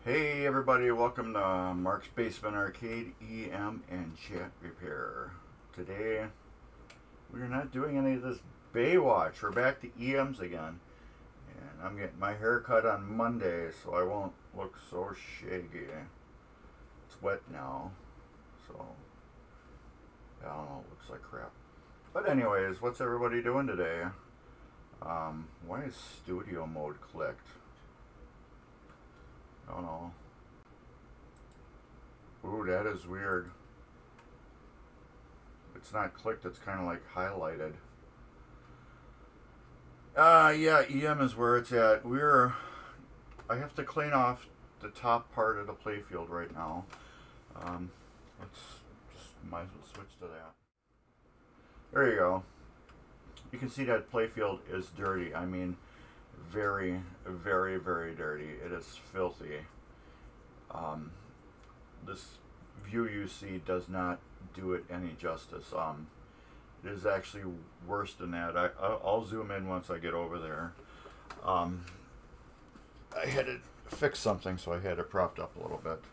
Hey everybody, welcome to Mark's Basement Arcade EM and Chat Repair. Today we're not doing any of this Baywatch. We're back to EMs again. And I'm getting my hair cut on Monday so I won't look so shaggy. It's wet now, so I don't know, it looks like crap. But anyways, what's everybody doing today? Why is studio mode clicked? I don't know. Ooh, that is weird. It's not clicked, it's kind of like highlighted. Yeah, EM is where it's at. I have to clean off the top part of the playfield right now. Let's just might as well switch to that. There you go. You can see that playfield is dirty. I mean, very, very, very dirty. It is filthy. This view you see does not do it any justice. It is actually worse than that. I'll zoom in once I get over there. I had to fix something, so I had it propped up a little bit,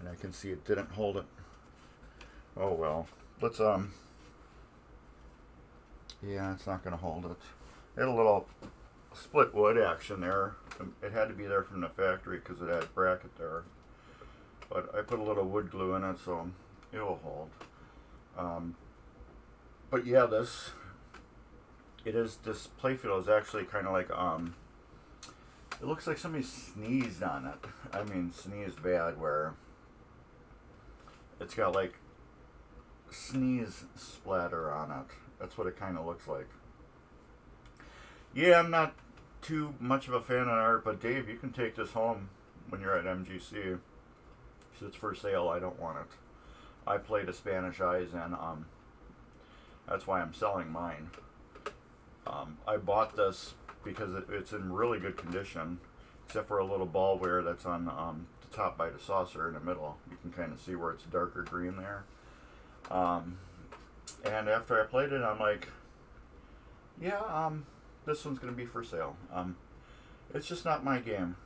and I can see it didn't hold it. Oh well. Let's yeah, it's not gonna hold it. It had a little split wood action there. It had to be there from the factory because it had a bracket there. But I put a little wood glue in it, so it'll hold. But yeah, this playfield is actually kind of like it looks like somebody sneezed on it. I mean, sneezed bad, where it's got like sneeze splatter on it. That's what it kind of looks like. Yeah, I'm not too much of a fan of art, but Dave, you can take this home when you're at MGC. It's for sale. I don't want it. I played a Spanish Eyes, and that's why I'm selling mine. I bought this because it's in really good condition, except for a little ball wear that's on the top by the saucer in the middle. You can kind of see where it's darker green there. And after I played it, I'm like, yeah, this one's going to be for sale. It's just not my game.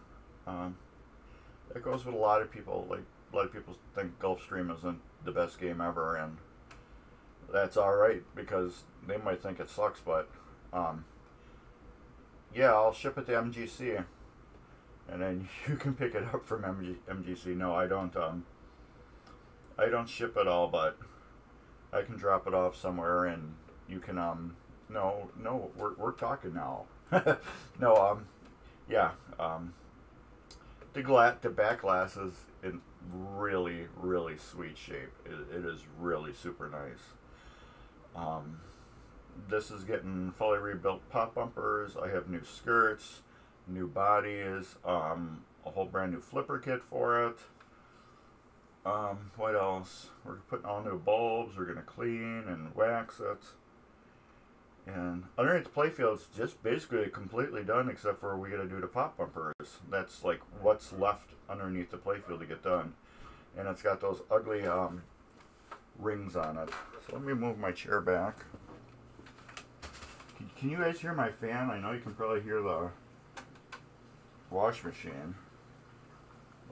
That goes with a lot of people. Like, a lot of people think Gulfstream isn't the best game ever, and that's alright because they might think it sucks, but yeah, I'll ship it to MGC, and then you can pick it up from MGC. No, I don't ship it all, but I can drop it off somewhere, and you can no, we're talking now. No, yeah, the back glass is in really, really sweet shape. It is really super nice. This is getting fully rebuilt pop bumpers. I have new skirts, new bodies, a whole brand new flipper kit for it. What else? We're putting all new bulbs. We're gonna clean and wax it. And underneath the playfield's just basically completely done, except for we gotta do the pop bumpers. That's like what's left underneath the playfield to get done. And it's got those ugly rings on it. So let me move my chair back. Can you guys hear my fan? I know you can probably hear the wash machine,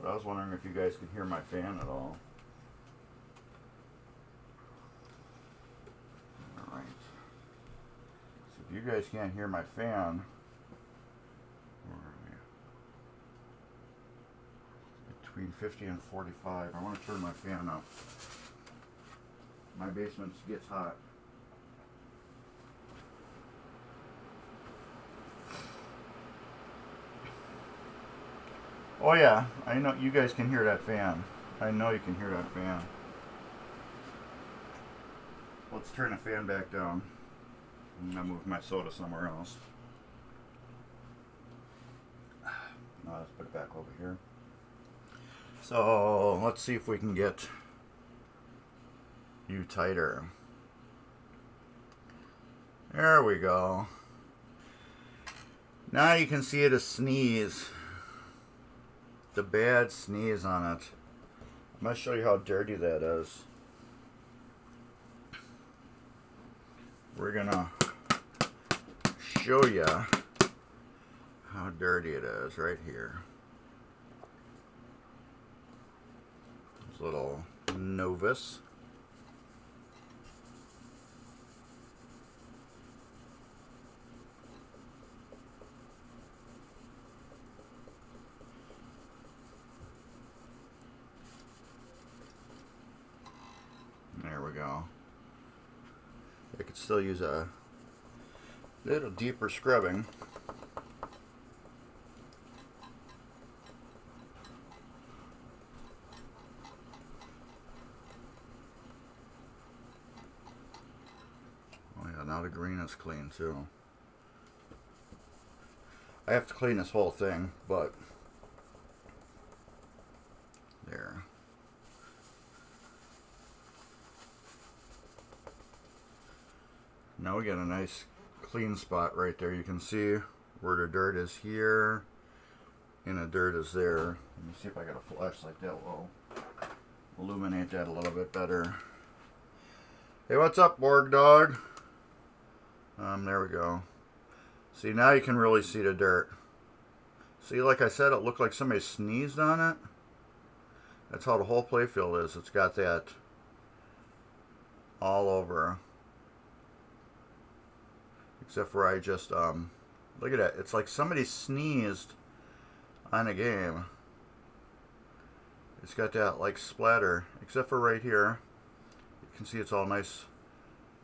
but I was wondering if you guys can hear my fan at all. Alright. So if you guys can't hear my fan, where are we? Between 50 and 45. I want to turn my fan up. My basement gets hot. Oh yeah, I know you guys can hear that fan. I know you can hear that fan. Let's turn the fan back down. I'm gonna move my soda somewhere else. Now let's put it back over here. So let's see if we can get you tighter. There we go. Now you can see it a sneeze. The bad sneeze on it. I'm going to show you how dirty that is. We're going to show you how dirty it is right here. little novice. There we go. I could still use a little deeper scrubbing. Oh yeah, now the green is clean too. I have to clean this whole thing, but there. Now we get a nice clean spot right there. You can see where the dirt is here and the dirt is there. Let me see if I got a flashlight that will illuminate that a little bit better. Hey, what's up, Borg Dog? There we go. See, now you can really see the dirt. See, like I said, it looked like somebody sneezed on it. That's how the whole playfield is. It's got that all over. Except for I just, look at that. It's like somebody sneezed on a game. It's got that, like, splatter. Except for right here. You can see it's all nice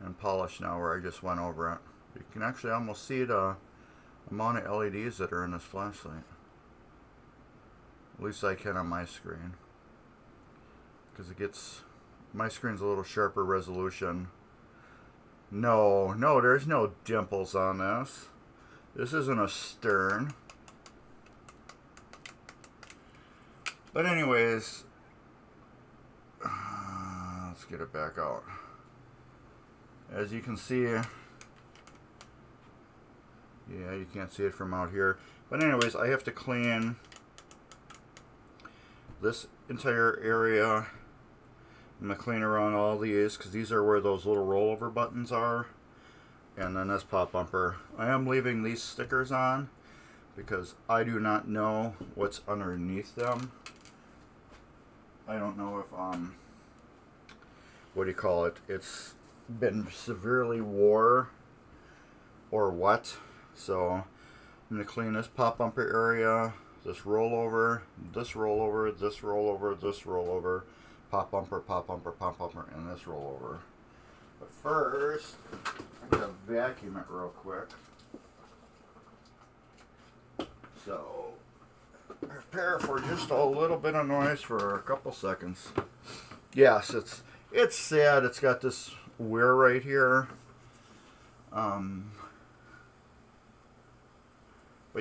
and polished now where I just went over it. You can actually almost see the amount of LEDs that are in this flashlight. At least I can on my screen. Because it gets, my screen's a little sharper resolution. No, there's no dimples on this. This isn't a stern. But anyways, let's get it back out. As you can see, yeah, you can't see it from out here. But anyways, I have to clean this entire area. I'm going to clean around all these because these are where those little rollover buttons are. And then this pop bumper. I am leaving these stickers on because I do not know what's underneath them. I don't know if, what do you call it? It's been severely wore or what. So I'm going to clean this pop bumper area, this rollover, this rollover, this rollover, this rollover. Pop bumper, pop bumper, pop bumper, and this rollover. But first, I'm going to vacuum it real quick. So, prepare for just a little bit of noise for a couple seconds. Yes, it's sad. It's got this wear right here. But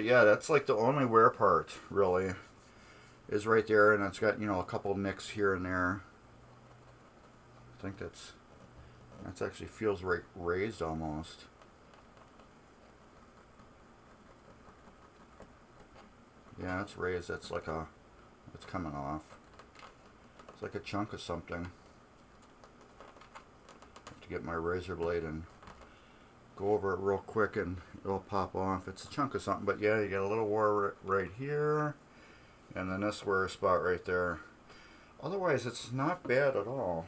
yeah, that's like the only wear part, really. Is right there, and it's got, you know, a couple nicks here and there. I think that's actually feels raised almost. Yeah, it's raised. That's like it's coming off. It's like a chunk of something. I have to get my razor blade and go over it real quick, and it'll pop off. It's a chunk of something, but yeah, you got a little wear right here. And then this wear spot right there. Otherwise, it's not bad at all.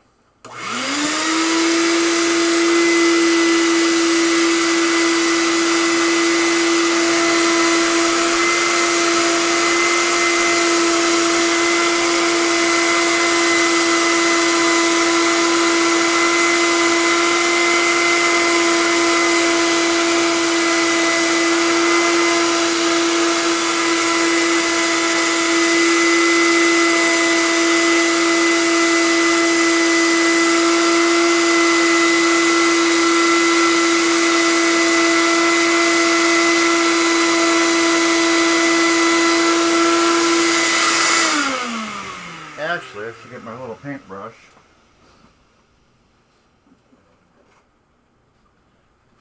Actually, I should get my little paintbrush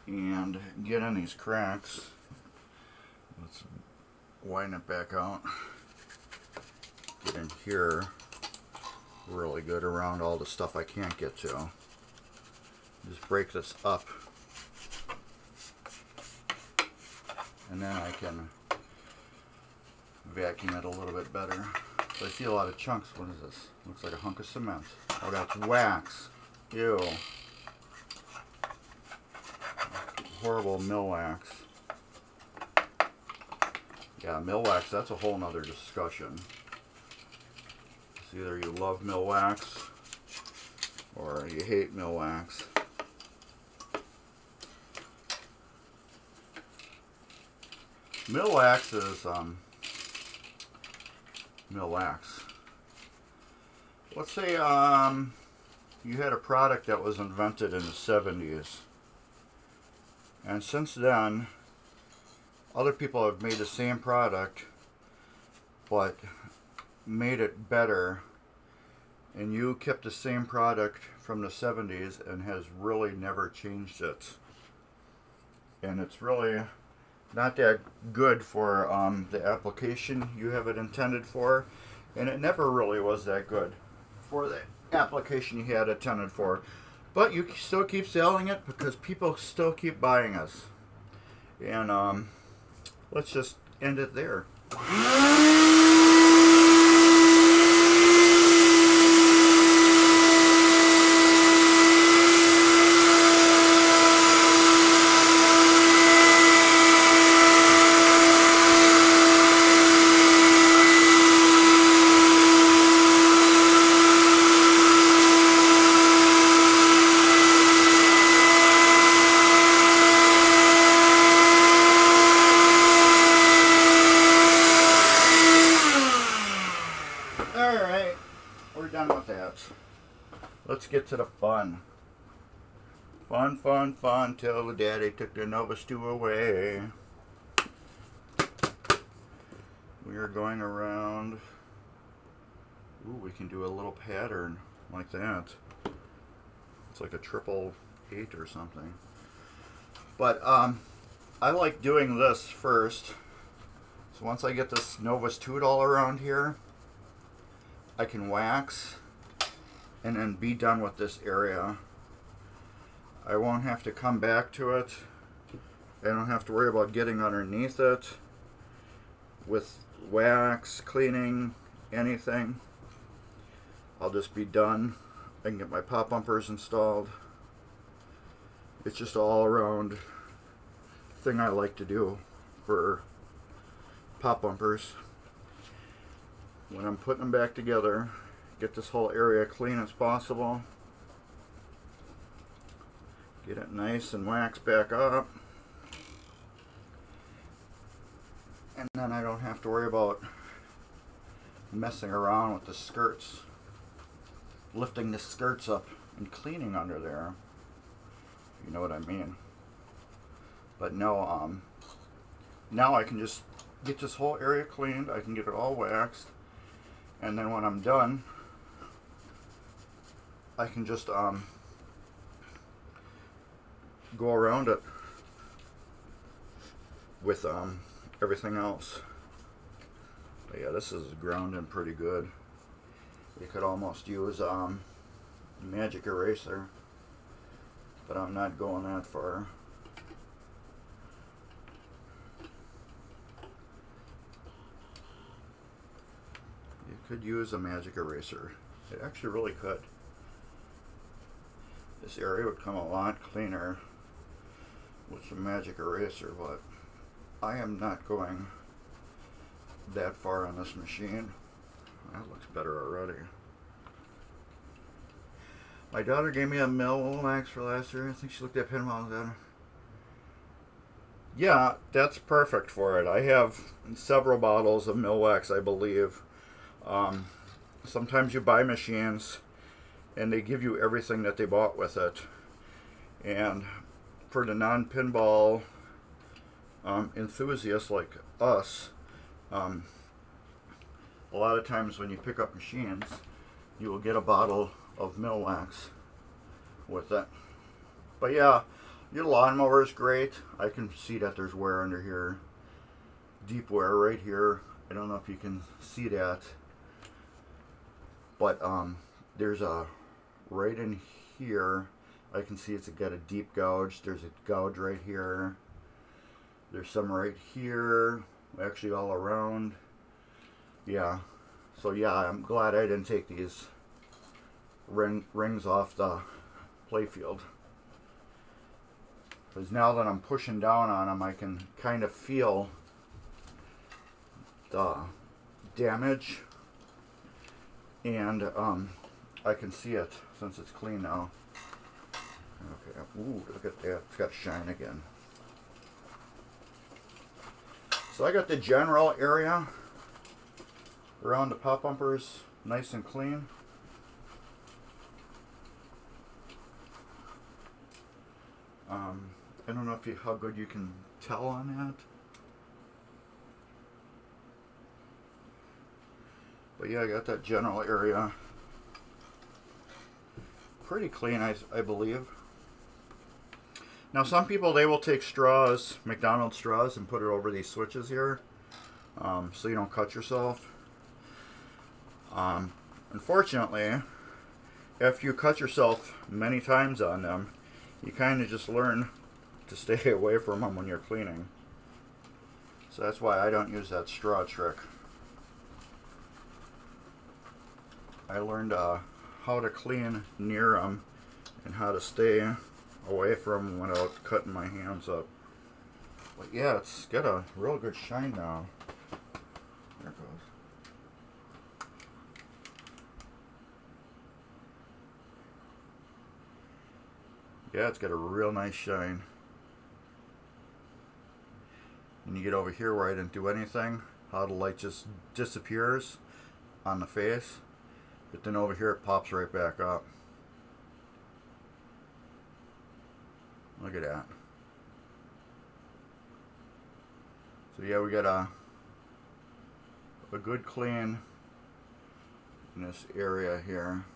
and get in these cracks. Let's widen it back out. Get in here really good around all the stuff I can't get to. Just break this up, and then I can vacuum it a little bit better. So I see a lot of chunks. What is this? Looks like a hunk of cement. Oh, that's wax. Ew. Horrible mill wax. Yeah, mill wax, that's a whole nother discussion. It's either you love mill wax or you hate mill wax. Mill wax is mill wax. Let's say you had a product that was invented in the 70s, and since then other people have made the same product but made it better, and you kept the same product from the 70s and has really never changed it, and it's really not that good for the application you have it intended for, and it never really was that good for the application you had it intended for, but you still keep selling it because people still keep buying us. And let's just end it there. Let's get to the fun. Fun, fun, fun, till the daddy took the Novus 2 away. We are going around. Ooh, we can do a little pattern like that. It's like a 888 or something. But I like doing this first. So once I get this Novus 2 all around here, I can wax and then be done with this area. I won't have to come back to it. I don't have to worry about getting underneath it with wax, cleaning, anything. I'll just be done. I can get my pop bumpers installed. It's just all around thing I like to do for pop bumpers. When I'm putting them back together, get this whole area clean as possible. Get it nice and waxed back up. And then I don't have to worry about messing around with the skirts. Lifting the skirts up and cleaning under there. You know what I mean. But no, now I can just get this whole area cleaned. I can get it all waxed. And then when I'm done, I can just go around it with everything else. But yeah, this is grounding pretty good. You could almost use magic eraser, but I'm not going that far. You could use a magic eraser. It actually really could. This area would come a lot cleaner with some magic eraser, but I am not going that far on this machine. That looks better already. My daughter gave me a mill wax for last year. I think she looked at Pinball and said, yeah, that's perfect for it. I have several bottles of mill wax, I believe. Sometimes you buy machines and they give you everything that they bought with it. And for the non-pinball enthusiasts like us, a lot of times when you pick up machines, you will get a bottle of mill wax with it. But yeah, your lawnmower is great. I can see that there's wear under here. Deep wear right here. I don't know if you can see that. But there's a right in here. I can see it's got a deep gouge. There's a gouge right here. There's some right here. Actually all around. Yeah. So yeah, I'm glad I didn't take these rings off the playfield. Because now that I'm pushing down on them, I can kind of feel the damage. And I can see it since it's clean now. Okay, ooh, look at that. It's got shine again. So I got the general area around the pop bumpers nice and clean. I don't know if how good you can tell on that. But yeah, I got that general area pretty clean, I believe. Now some people, they will take straws, McDonald's straws, and put it over these switches here, so you don't cut yourself. Unfortunately, after you cut yourself many times on them, you kind of just learn to stay away from them when you're cleaning. So that's why I don't use that straw trick. I learned how to clean near them and how to stay away from them without cutting my hands up. But yeah, it's got a real good shine now. There it goes. Yeah, it's got a real nice shine. And you get over here where I didn't do anything, how the light just disappears on the face. But then over here it pops right back up. Look at that. So yeah, we got a good clean in this area here.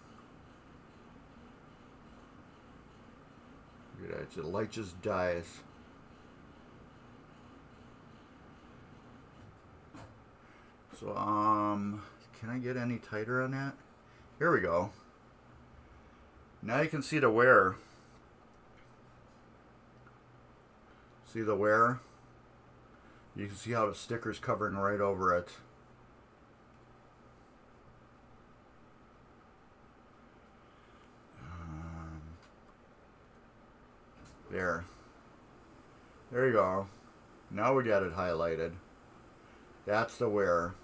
Look at that, the light just dies. So can I get any tighter on that? Here we go. Now you can see the wear. See the wear? You can see how the sticker's covering right over it. There. There you go. Now we got it highlighted. That's the wear.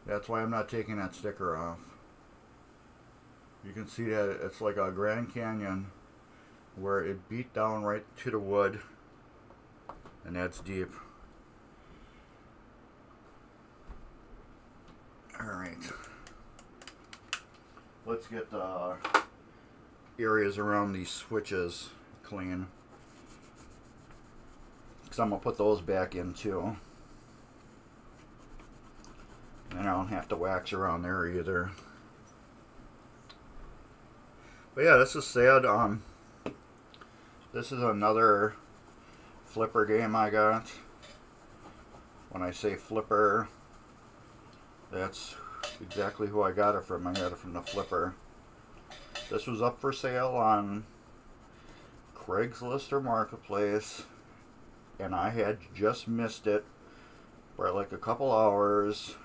That's why I'm not taking that sticker off. You can see that it's like a Grand Canyon where it beat down right to the wood, and that's deep. Alright. Let's get the areas around these switches clean, because I'm going to put those back in too. And I don't have to wax around there either. But yeah, this is sad. This is another flipper game I got. When I say flipper, that's exactly who I got it from. I got it from the flipper. This was up for sale on Craigslist or Marketplace, and I had just missed it by like a couple hours.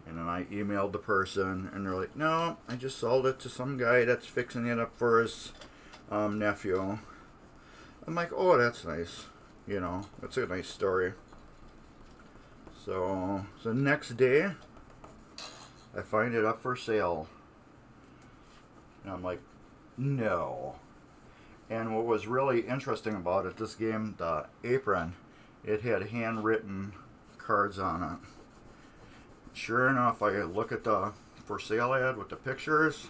And then I emailed the person, and they're like, no, I just sold it to some guy that's fixing it up for his nephew. I'm like, oh, that's nice. You know, that's a nice story. So the next day, I find it up for sale. And I'm like, no. And what was really interesting about it, this game, the apron, it had handwritten cards on it. Sure enough, I look at the for sale ad with the pictures.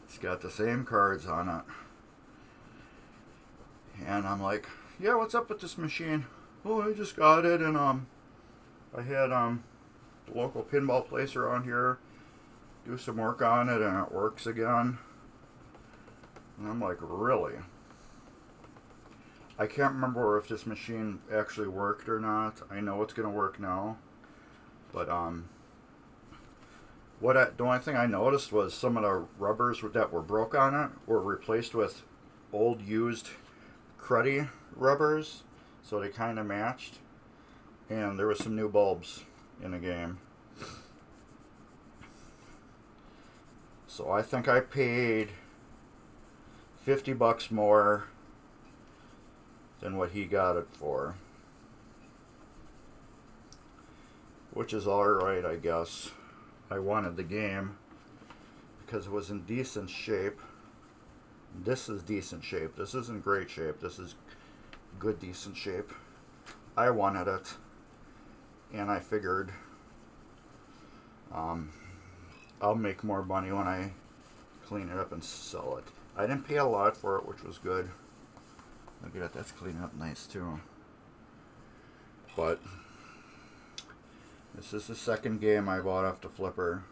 It's got the same cards on it. And I'm like, yeah, what's up with this machine? Oh, I just got it, and I had the local pinball place around here do some work on it, and it works again. And I'm like, really? I can't remember if this machine actually worked or not. I know it's gonna work now, but the only thing I noticed was some of the rubbers that were broke on it were replaced with old used cruddy rubbers, so they kind of matched. and there was some new bulbs in the game. So I think I paid $50 more than what he got it for, which is alright, I guess. I wanted the game because it was in decent shape. This is decent shape. This isn't great shape. This is good, decent shape. I wanted it, and I figured I'll make more money when I clean it up and sell it. I didn't pay a lot for it, which was good. Look at that, that's cleaning up nice too. But this is the second game I bought off the flipper.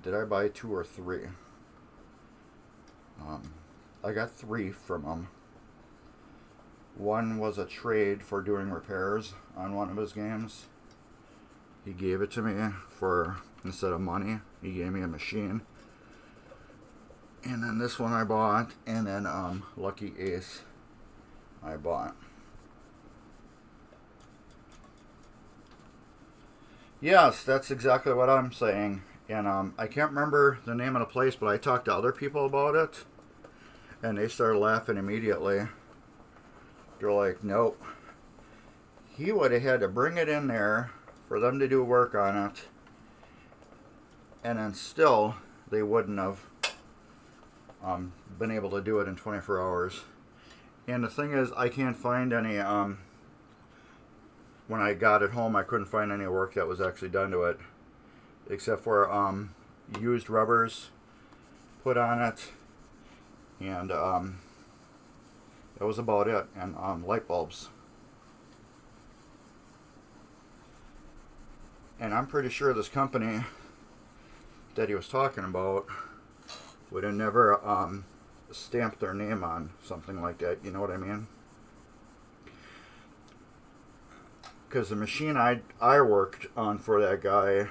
Did I buy 2 or 3? I got 3 from him. One was a trade for doing repairs on one of his games. He gave it to me for, instead of money, he gave me a machine. And then this one I bought, and then Lucky Ace I bought. Yes, that's exactly what I'm saying. And I can't remember the name of the place, but I talked to other people about it, and they started laughing immediately. They're like, nope. He would have had to bring it in there for them to do work on it, and then still they wouldn't have been able to do it in 24 hours. And the thing is, I can't find any, when I got it home, I couldn't find any work that was actually done to it, except for used rubbers put on it, and that was about it, and light bulbs. And I'm pretty sure this company that he was talking about would have never stamped their name on something like that, you know what I mean? Because the machine I worked on for that guy,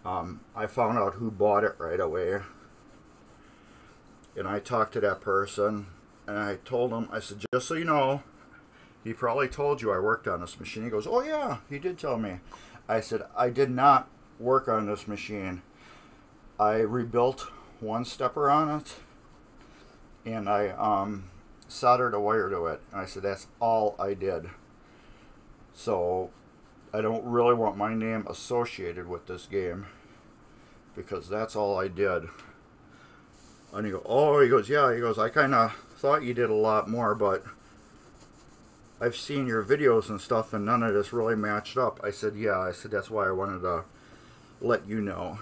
I found out who bought it right away. And I talked to that person, and I told him, I said, just so you know, he probably told you I worked on this machine. He goes, oh yeah, he did tell me. I said, I did not work on this machine. I rebuilt one stepper on it, and I soldered a wire to it. And I said, that's all I did. So I don't really want my name associated with this game, because that's all I did. And he goes, oh, he goes, yeah, he goes, I kind of thought you did a lot more, but I've seen your videos and stuff, and none of this really matched up. I said, yeah, I said, that's why I wanted to let you know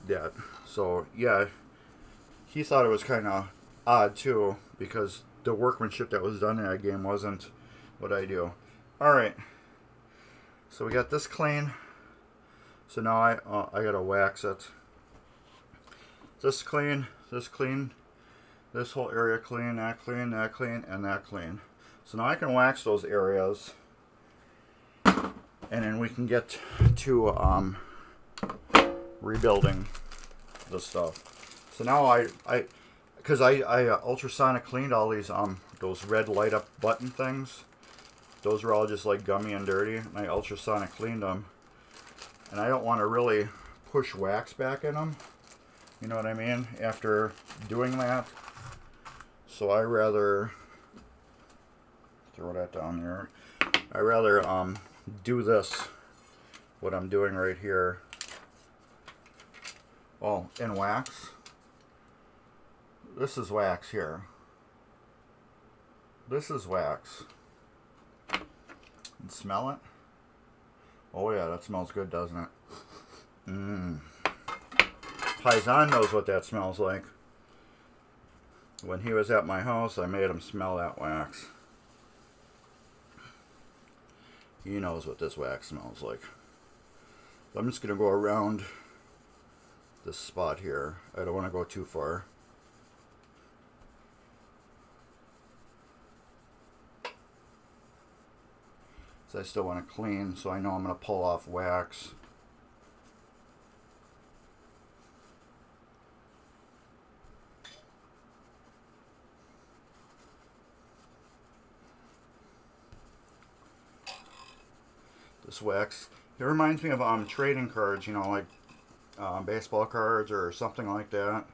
that. So, yeah, he thought it was kind of odd, too, because the workmanship that was done in that game wasn't what I do. Alright, so we got this clean. So now I gotta wax it. This clean, this clean, this whole area clean, that clean, that clean, and that clean. So now I can wax those areas, and then we can get to rebuilding the stuff. So now because I ultrasonic cleaned all these those red light up button things. Those are all just like gummy and dirty, and I ultrasonic cleaned them. And I don't want to really push wax back in them, you know what I mean, after doing that. So I rather throw that down there. I rather do this, what I'm doing right here. Oh, in wax. This is wax here. This is wax. And smell it. Oh yeah, that smells good, doesn't it? Paisan knows what that smells like. When he was at my house, I made him smell that wax. He knows what this wax smells like. So I'm just going to go around this spot here. I don't want to go too far. So I still want to clean, so I know I'm going to pull off wax. This wax, it reminds me of trading cards, you know, like baseball cards or something like that.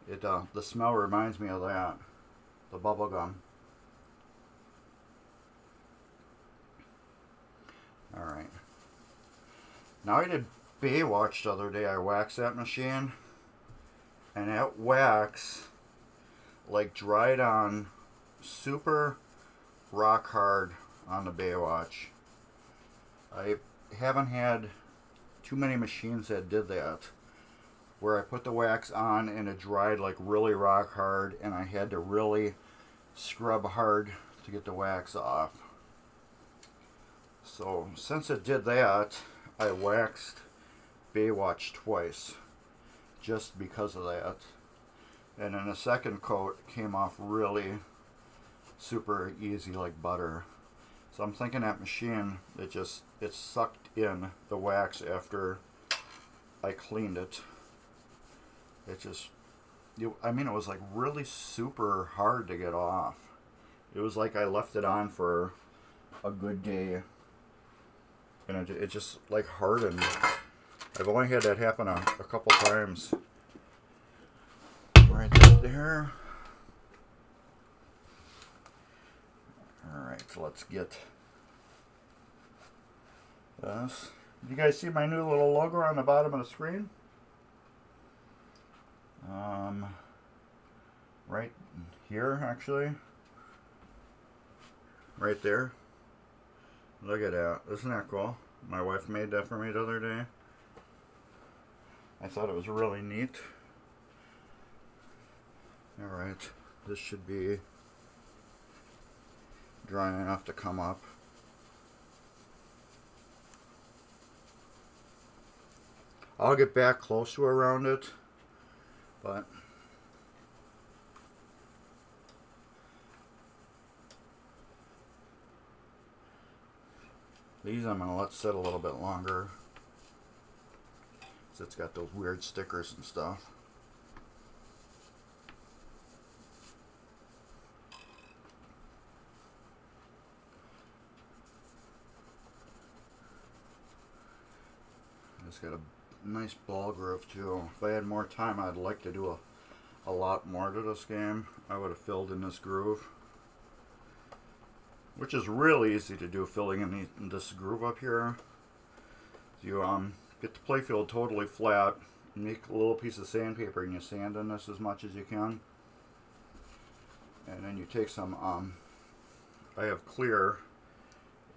It the smell reminds me of that, the bubble gum. All right. Now I did Baywatch the other day. I waxed that machine, and that wax like dried on super rock hard on the Baywatch. I haven't had too many machines that did that, where I put the wax on and it dried like really rock hard, and I had to really scrub hard to get the wax off. So since it did that, I waxed Baywatch twice just because of that. And then the second coat came off really super easy like butter. So I'm thinking that machine, it sucked in the wax after I cleaned it. It just, I mean, it was like really super hard to get off. It was like I left it on for a good day, and it just like hardened. I've only had that happen a couple times. Right there. Alright, so let's get this. You guys see my new little logo on the bottom of the screen? Right here, actually. Right there. Look at that. Isn't that cool? My wife made that for me the other day. I thought it was really neat. Alright, this should be dry enough to come up. I'll get back close to around it, but these I'm going to let sit a little bit longer, because it's got those weird stickers and stuff. It's got a nice ball groove too. If I had more time, I'd like to do a lot more to this game. I would have filled in this groove, which is really easy to do, filling in this groove up here. You get the playfield totally flat, make a little piece of sandpaper, and you sand in this as much as you can. And then you take some, I have clear,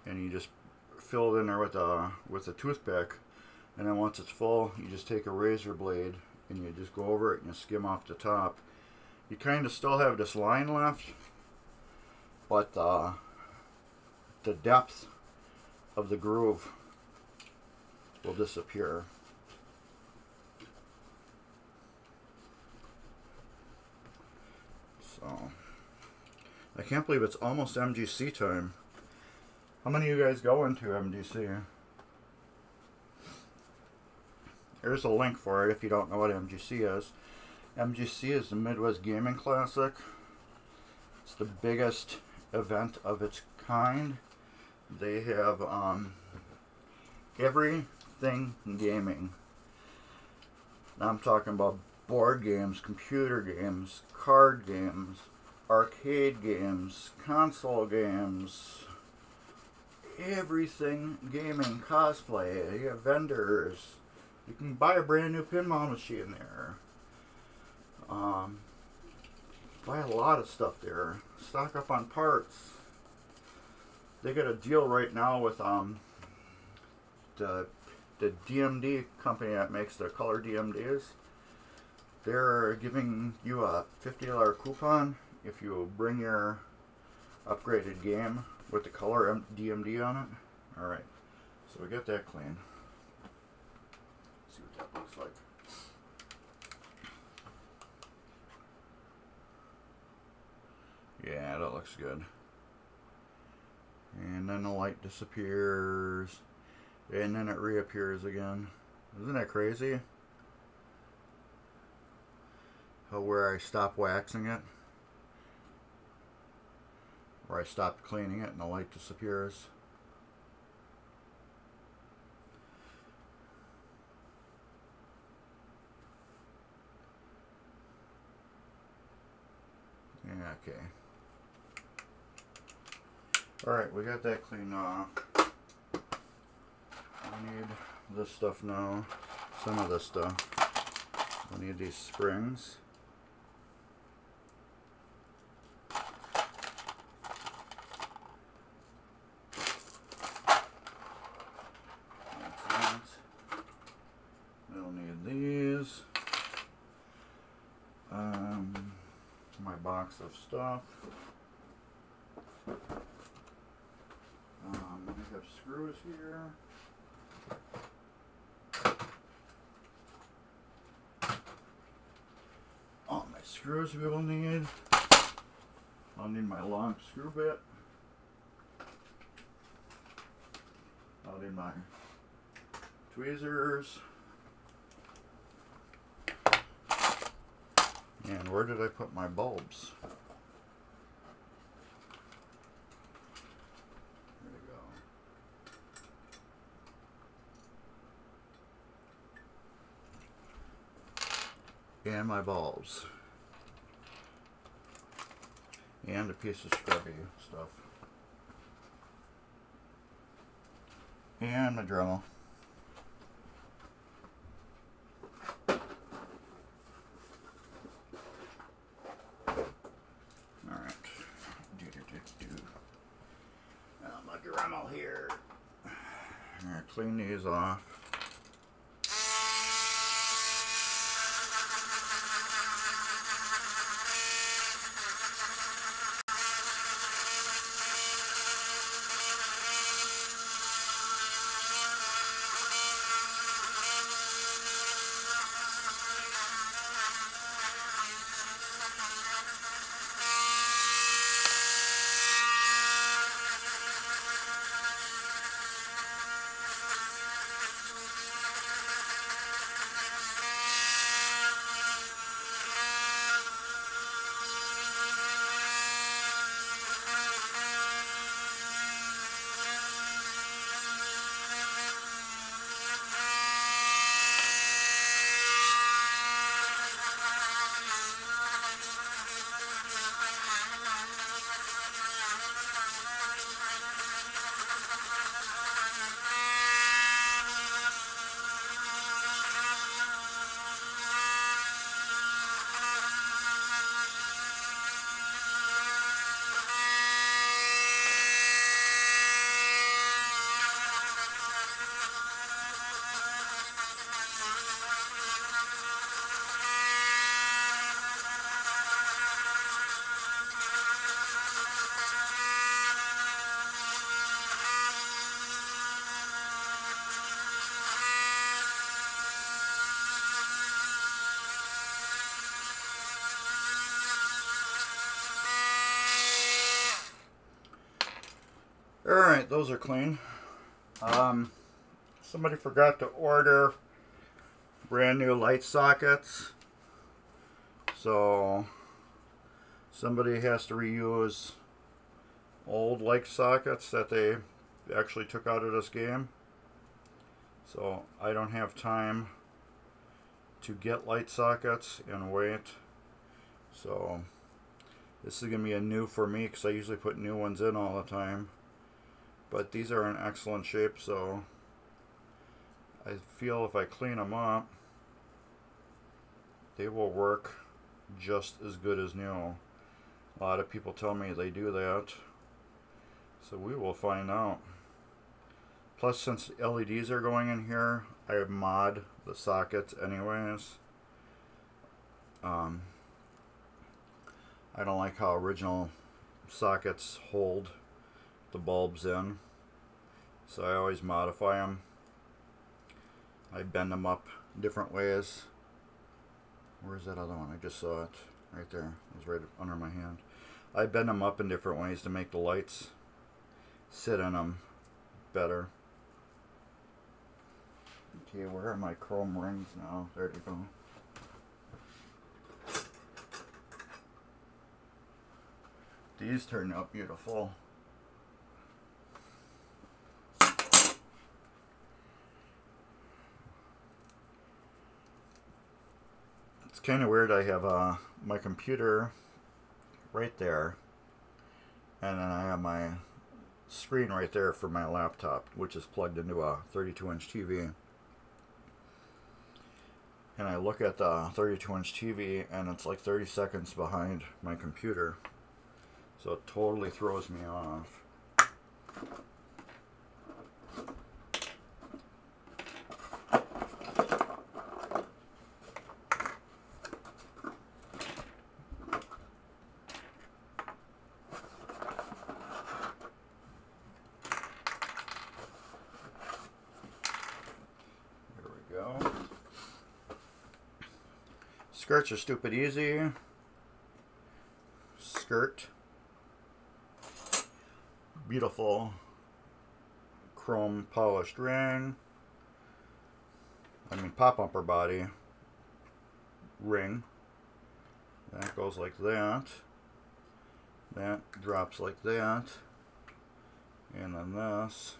and you just fill it in there with a toothpick. And then once it's full, you just take a razor blade and you just go over it and you skim off the top. You kind of still have this line left, but the depth of the groove will disappear. So, I can't believe it's almost MGC time. How many of you guys go into MGC? Here's a link for it if you don't know what MGC is. MGC is the Midwest Gaming Classic. It's the biggest event of its kind. They have everything gaming. Now I'm talking about board games, computer games, card games, arcade games, console games, everything gaming, cosplay. You have vendors. You can buy a brand new pinball machine there. Buy a lot of stuff there. Stock up on parts. They got a deal right now with the DMD company that makes the color DMDs. They're giving you a $50 coupon if you bring your upgraded game with the color DMD on it. Alright, so we get that clean. See what that looks like. Yeah, that looks good. And then the light disappears, and then it reappears again. Isn't that crazy? How where I stop waxing it, or I stop cleaning it, and the light disappears. Yeah, okay. Alright, we got that cleaned off. I need this stuff now. Some of this stuff. I need these springs. That's that. We'll need these. My box of stuff. I have screws here. All my screws we will need. I'll need my long screw bit. I'll need my tweezers. And where did I put my bulbs? There we go. And my bulbs. And a piece of scrubby stuff. And my Dremel. Alright. Now my Dremel here. I'm going to clean these off. Alright, those are clean. Somebody forgot to order brand new light sockets. So somebody has to reuse old light sockets that they actually took out of this game. So I don't have time to get light sockets and wait. So this is going to be a new for me because I usually put new ones in all the time. But these are in excellent shape, so I feel if I clean them up, they will work just as good as new. A lot of people tell me they do that, so we will find out. Plus, since LEDs are going in here, I mod the sockets anyways. I don't like how original sockets hold the bulbs in, so I always modify them. I bend them up different ways. Where's that other one? I just saw it right there. It was right under my hand. I bend them up in different ways to make the lights sit in them better. Okay, where are my chrome rings now? There you go. These turned out beautiful. It's kind of weird. I have my computer right there, and then I have my screen right there for my laptop, which is plugged into a 32-inch TV. And I look at the 32-inch TV, and it's like 30 seconds behind my computer, so it totally throws me off. Skirts are stupid easy. Skirt. Beautiful chrome polished ring. Pop bumper body. Ring. That goes like that. That drops like that. And then this.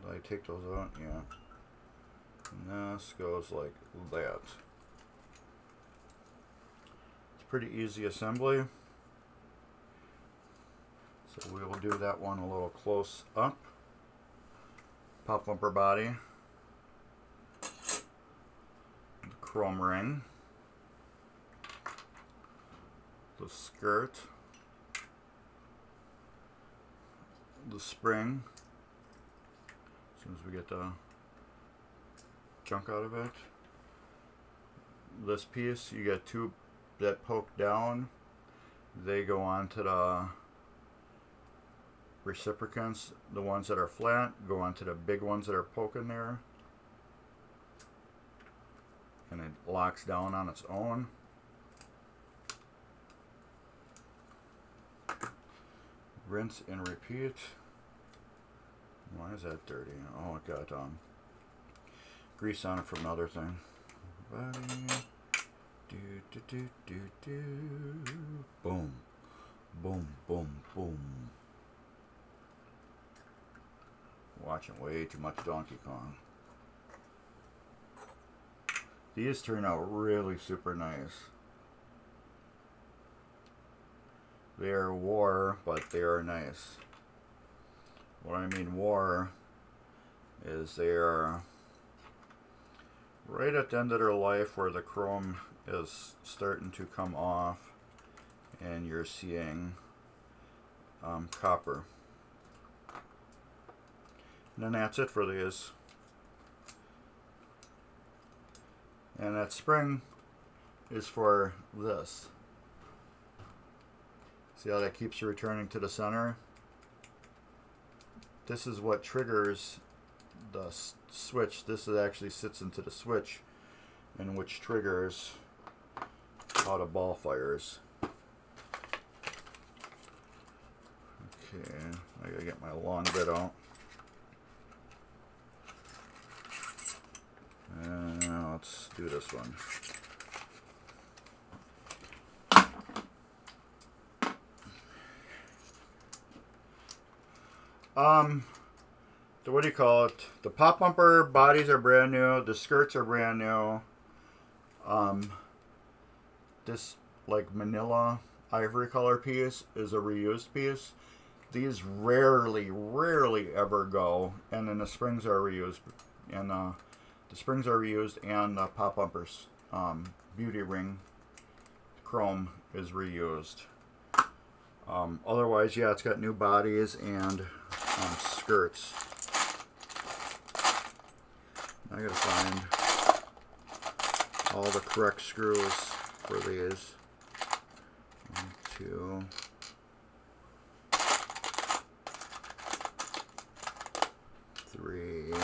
Did I take those out? Yeah. And this goes like that. Pretty easy assembly. So we will do that one a little close up. Pop bumper body. The chrome ring. The skirt. The spring. As soon as we get the junk out of it. This piece, you get two that poke down. They go on to the reciprocants. The ones that are flat go on to the big ones that are poking there, and it locks down on its own. Rinse and repeat. Why is that dirty? Oh, it got grease on it from another thing. Boom, boom, boom, boom. Watching way too much Donkey Kong. These turn out really super nice. They are war, but they are nice. What I mean war is they are right at the end of their life where the chrome is starting to come off and you're seeing copper. And then that's it for these. And that spring is for this. See how that keeps returning to the center? This is what triggers the switch. This actually sits into the switch, and which triggers how the ball fires. Okay, I gotta get my long bit out. And now let's do this one. So what do you call it? The pop bumper bodies are brand new. The skirts are brand new. This like manila ivory color piece is a reused piece. These rarely ever go. And then the springs are reused. And the springs are reused, and the pop bumpers beauty ring chrome is reused. Otherwise, yeah, it's got new bodies and skirts. I gotta find all the correct screws for these. 1, 2, 3.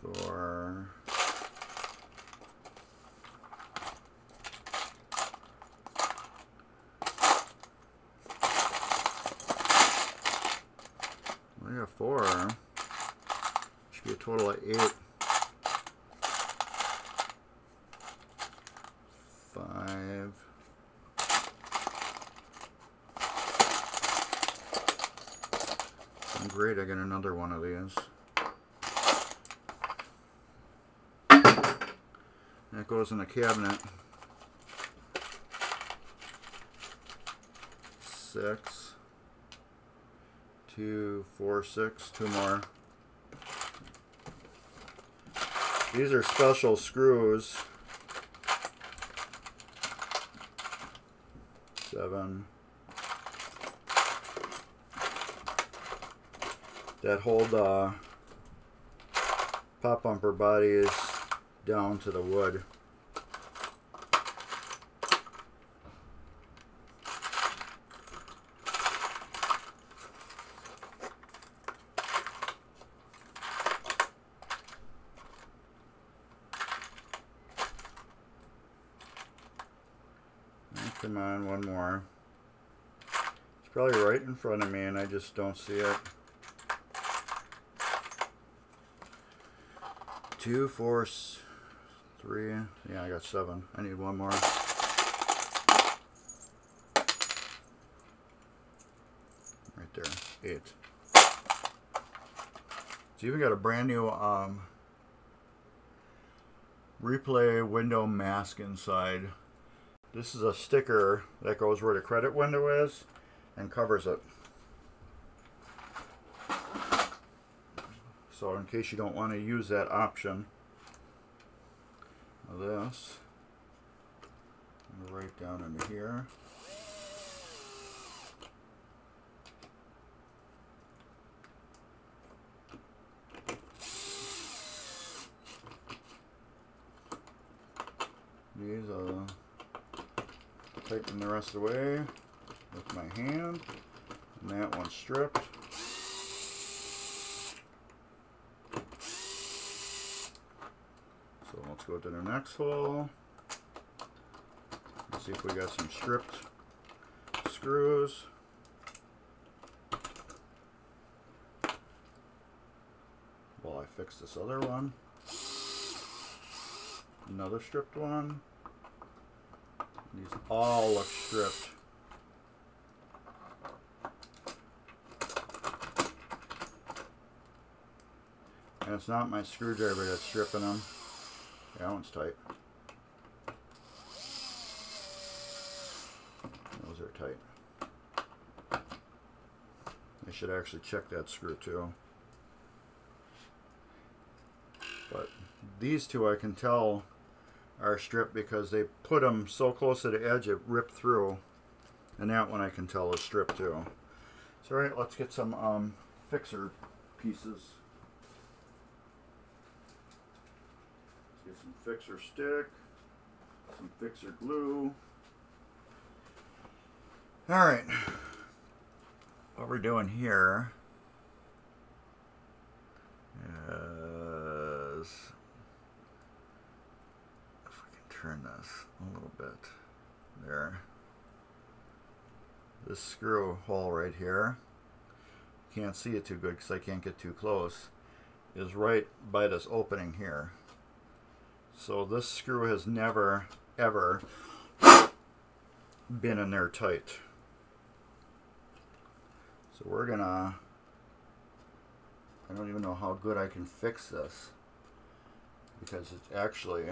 4. 4. Should be a total of 8. 5. 6. Great, I got another one of these. That goes in the cabinet. 6, 2, 4, 6, 2 more. These are special screws. 7. That hold pop bumper bodies down to the wood. Come on, one more. It's probably right in front of me and I just don't see it. 2, 4, 3. Yeah, I got 7. I need one more. Right there. 8. It's even got a brand new replay window mask inside. This is a sticker that goes where the credit window is and covers it. So in case you don't want to use that option of this, I'm going to write down under here. These tighten the rest of the way with my hand, and that one's stripped. So let's go to the next hole. Let's see if we got some stripped screws. While I fix this other one. Another stripped one. These all look stripped. And it's not my screwdriver that's stripping them. Yeah, that one's tight. Those are tight. I should actually check that screw too. But these two I can tell are stripped because they put them so close to the edge it ripped through, and that one I can tell is stripped too. So alright, let's get some fixer pieces. Let's get some fixer stick, some fixer glue. Alright, what we're doing here is, turn this a little bit there. This screw hole right here, can't see it too good because I can't get too close, is right by this opening here. So this screw has never ever been in there tight. So we're gonna, I don't even know how good I can fix this because it's actually,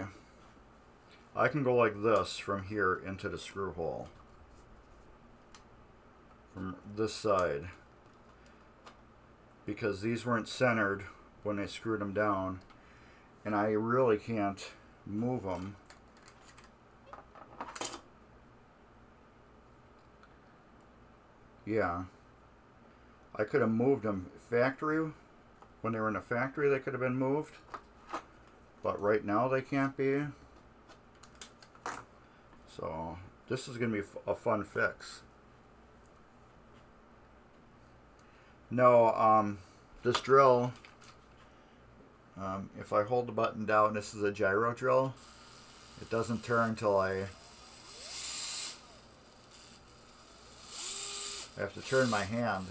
I can go like this from here into the screw hole. From this side. Because these weren't centered when they screwed them down. And I really can't move them. Yeah. I could have moved them factory. When they were in the factory they could have been moved. But right now they can't be. So this is going to be a fun fix. No, this drill, if I hold the button down, this is a gyro drill. It doesn't turn until I have to turn my hand.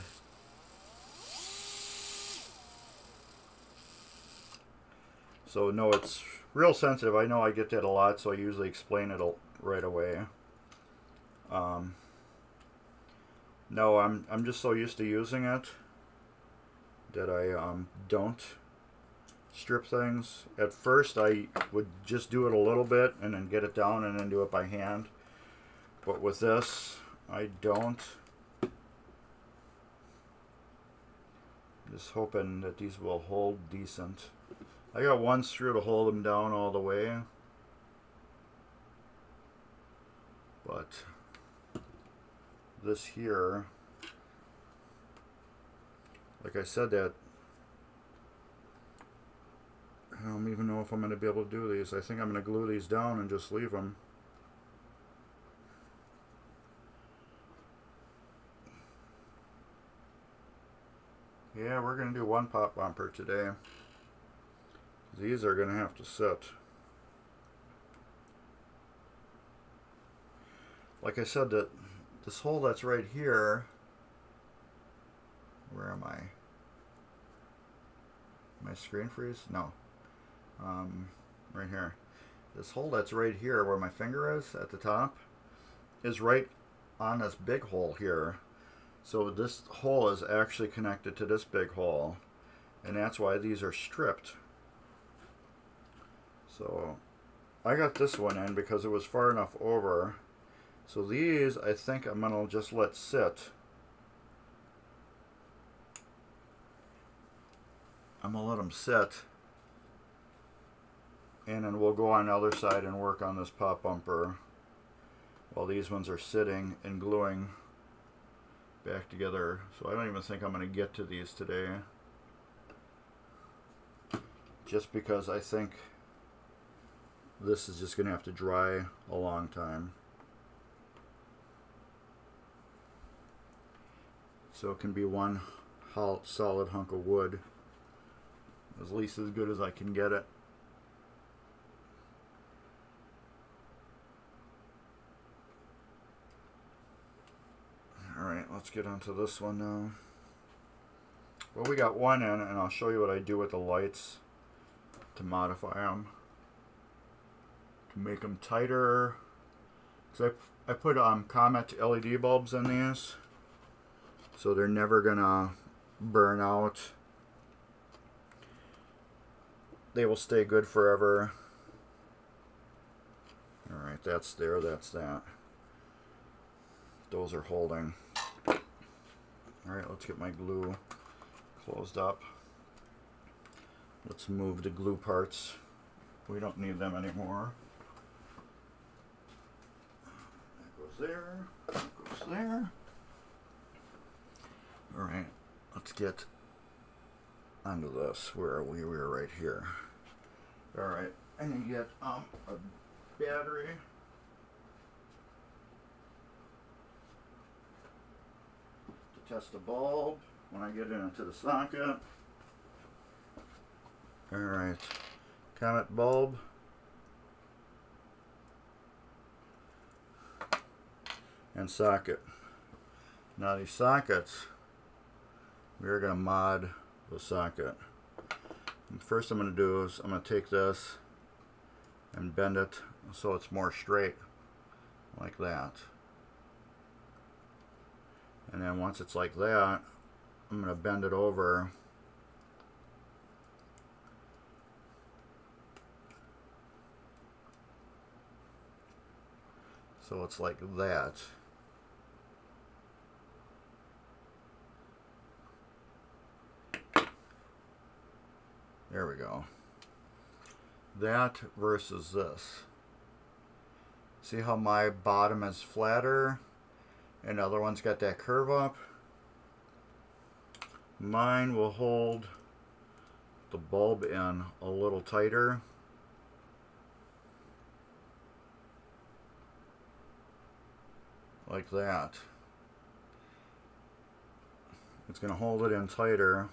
So no, it's real sensitive. I know I get that a lot, so I usually explain it right away. No, I'm just so used to using it that I don't strip things. At first I would just do it a little bit and then get it down and then do it by hand. But with this, I don't. Just hoping that these will hold decent. I got one screw to hold them down all the way. But this here, like I said, that I don't even know if I'm going to be able to do these. I think I'm going to glue these down and just leave them. Yeah, we're going to do one pop bumper today. These are going to have to sit. Like I said, that this hole that's right here, where am I? My screen freeze? No. Right here. This hole that's right here where my finger is at the top is right on this big hole here. So this hole is actually connected to this big hole, and that's why these are stripped. So I got this one in because it was far enough over. So these I think I'm going to just let sit. I'm going to let them sit. And then we'll go on the other side and work on this pop bumper while these ones are sitting and gluing back together. So I don't even think I'm going to get to these today, just because I think this is just going to have to dry a long time. So it can be one solid hunk of wood, at least as good as I can get it. Alright, let's get onto this one now. Well, we got one in, and I'll show you what I do with the lights to modify them, to make them tighter. So I put Comet LED bulbs in these, so they're never gonna burn out. They will stay good forever. Alright, that's there, that's that. Those are holding. Alright, let's get my glue closed up. Let's move the glue parts. We don't need them anymore. That goes there. That goes there. Alright, let's get onto this where we were right here. Alright, and you get a battery. Test the bulb when I get it into the socket. Alright, Comet bulb. And socket. Now these sockets, we're going to mod the socket. And first I'm going to do is I'm going to take this and bend it so it's more straight, like that. And then once it's like that, I'm going to bend it over so it's like that. There we go. That versus this. See how my bottom is flatter? And the other one's got that curve up. Mine will hold the bulb in a little tighter. Like that. It's going to hold it in tighter.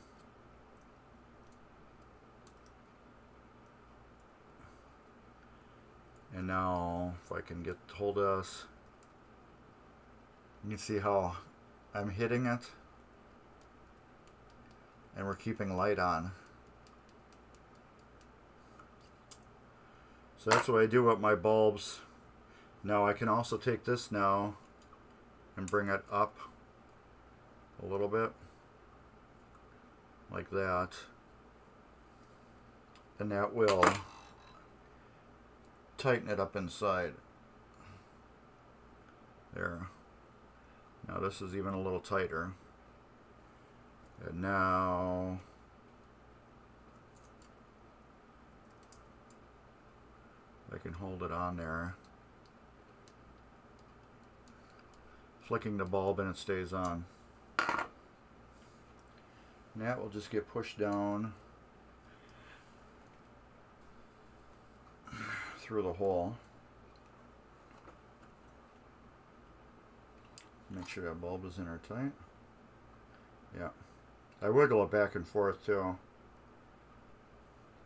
And now, if I can get hold of this, you can see how I'm hitting it, and we're keeping light on. So that's what I do with my bulbs. Now I can also take this now and bring it up a little bit, like that. and that will tighten it up inside. There. Now this is even a little tighter. And now I can hold it on there. Flicking the bulb and it stays on. And that will just get pushed down through the hole. Make sure that bulb is in there tight. Yeah. I wiggle it back and forth too,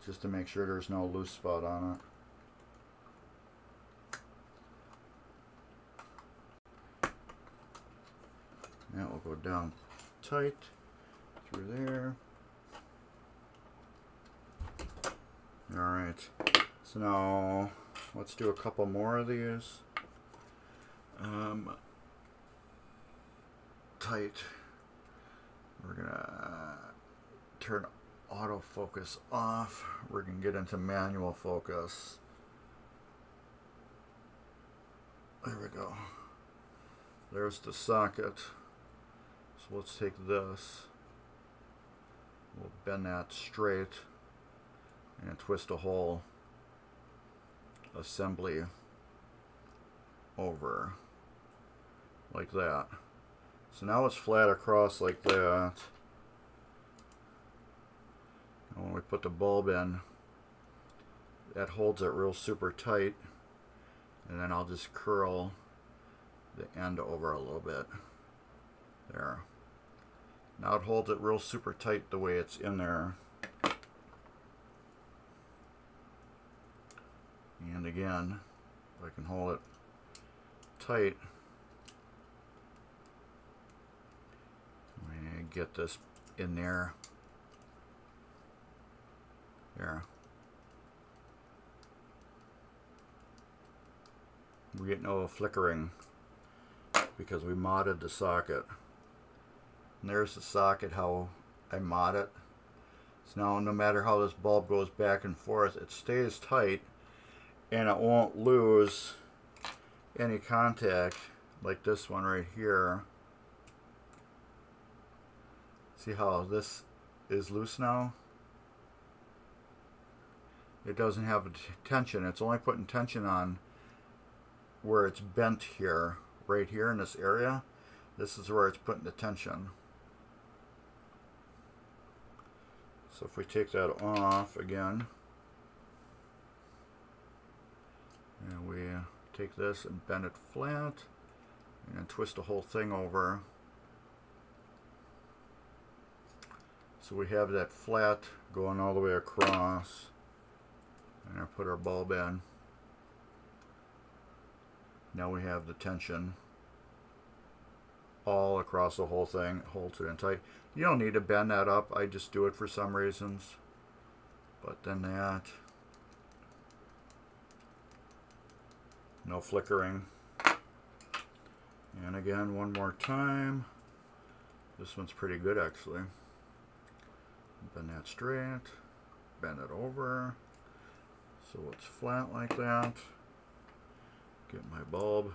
just to make sure there's no loose spot on it. That will go down tight through there. Alright, so now let's do a couple more of these. Tight. We're gonna turn autofocus off. We're gonna get into manual focus. There we go. There's the socket. So let's take this. We'll bend that straight and twist a whole assembly over like that. So now it's flat across like that. And when we put the bulb in, that holds it real super tight. And then I'll just curl the end over a little bit. There. Now it holds it real super tight the way it's in there. And again, if I can hold it tight, get this in there. There. We get no flickering because we modded the socket. And there's the socket, how I mod it. So now no matter how this bulb goes back and forth, it stays tight and it won't lose any contact like this one right here. See how this is loose now? It doesn't have tension. It's only putting tension on where it's bent here, right here in this area. This is where it's putting the tension. So if we take that off again, and we take this and bend it flat, and then twist the whole thing over. So we have that flat going all the way across, and I put our bulb in. Now we have the tension all across the whole thing. It holds it in tight. You don't need to bend that up. I just do it for some reasons. But then that, no flickering. And again, one more time. This one's pretty good actually. Bend that straight, bend it over so it's flat like that. Get my bulb,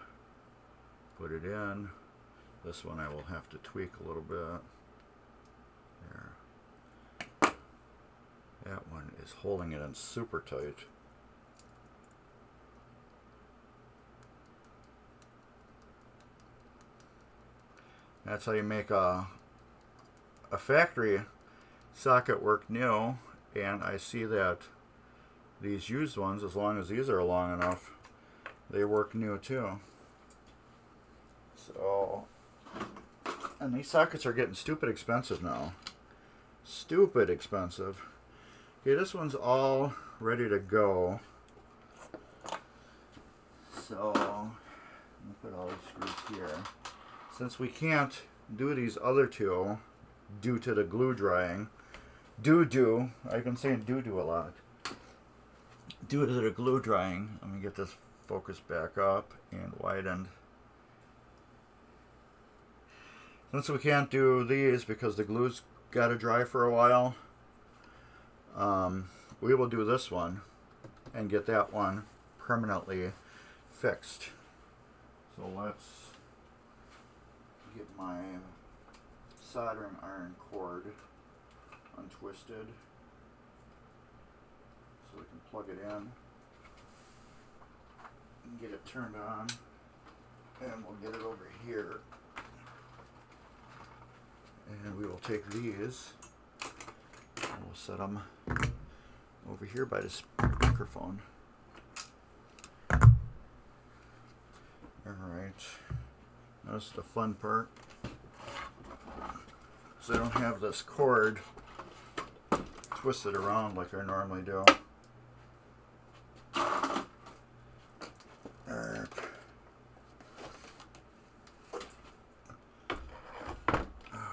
put it in. This one I will have to tweak a little bit. There. That one is holding it in super tight. That's how you make a factory socket work new, and I see that these used ones, as long as these are long enough, they work new too. So, and these sockets are getting stupid expensive now. Stupid expensive. Okay, this one's all ready to go. So, let me put all these screws here. Since we can't do these other two due to the glue drying, I've been saying doo-doo a lot. Due to the glue drying, let me get this focus back up and widened. Since we can't do these because the glue's got to dry for a while, we will do this one and get that one permanently fixed. So let's get my soldering iron cord untwisted so we can plug it in and get it turned on, and we'll get it over here, and we will take these and we'll set them over here by this microphone. Alright, that's the fun part. So I don't have this cord twisted around like I normally do. Alright.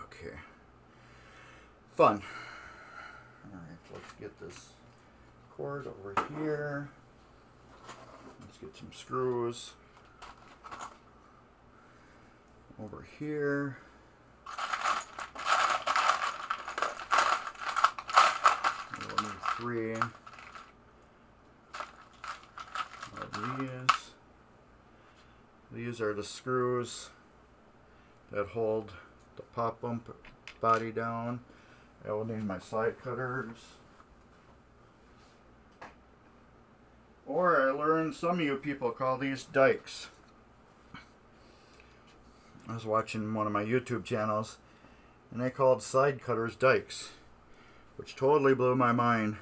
Okay. Fun. Alright, let's get this cord over here. Let's get some screws over here. We'll need 3 of these. These are the screws that hold the pop bump body down. I will need my side cutters. Or I learned some of you people call these dikes. I was watching one of my YouTube channels and they called side cutters dikes, which totally blew my mind.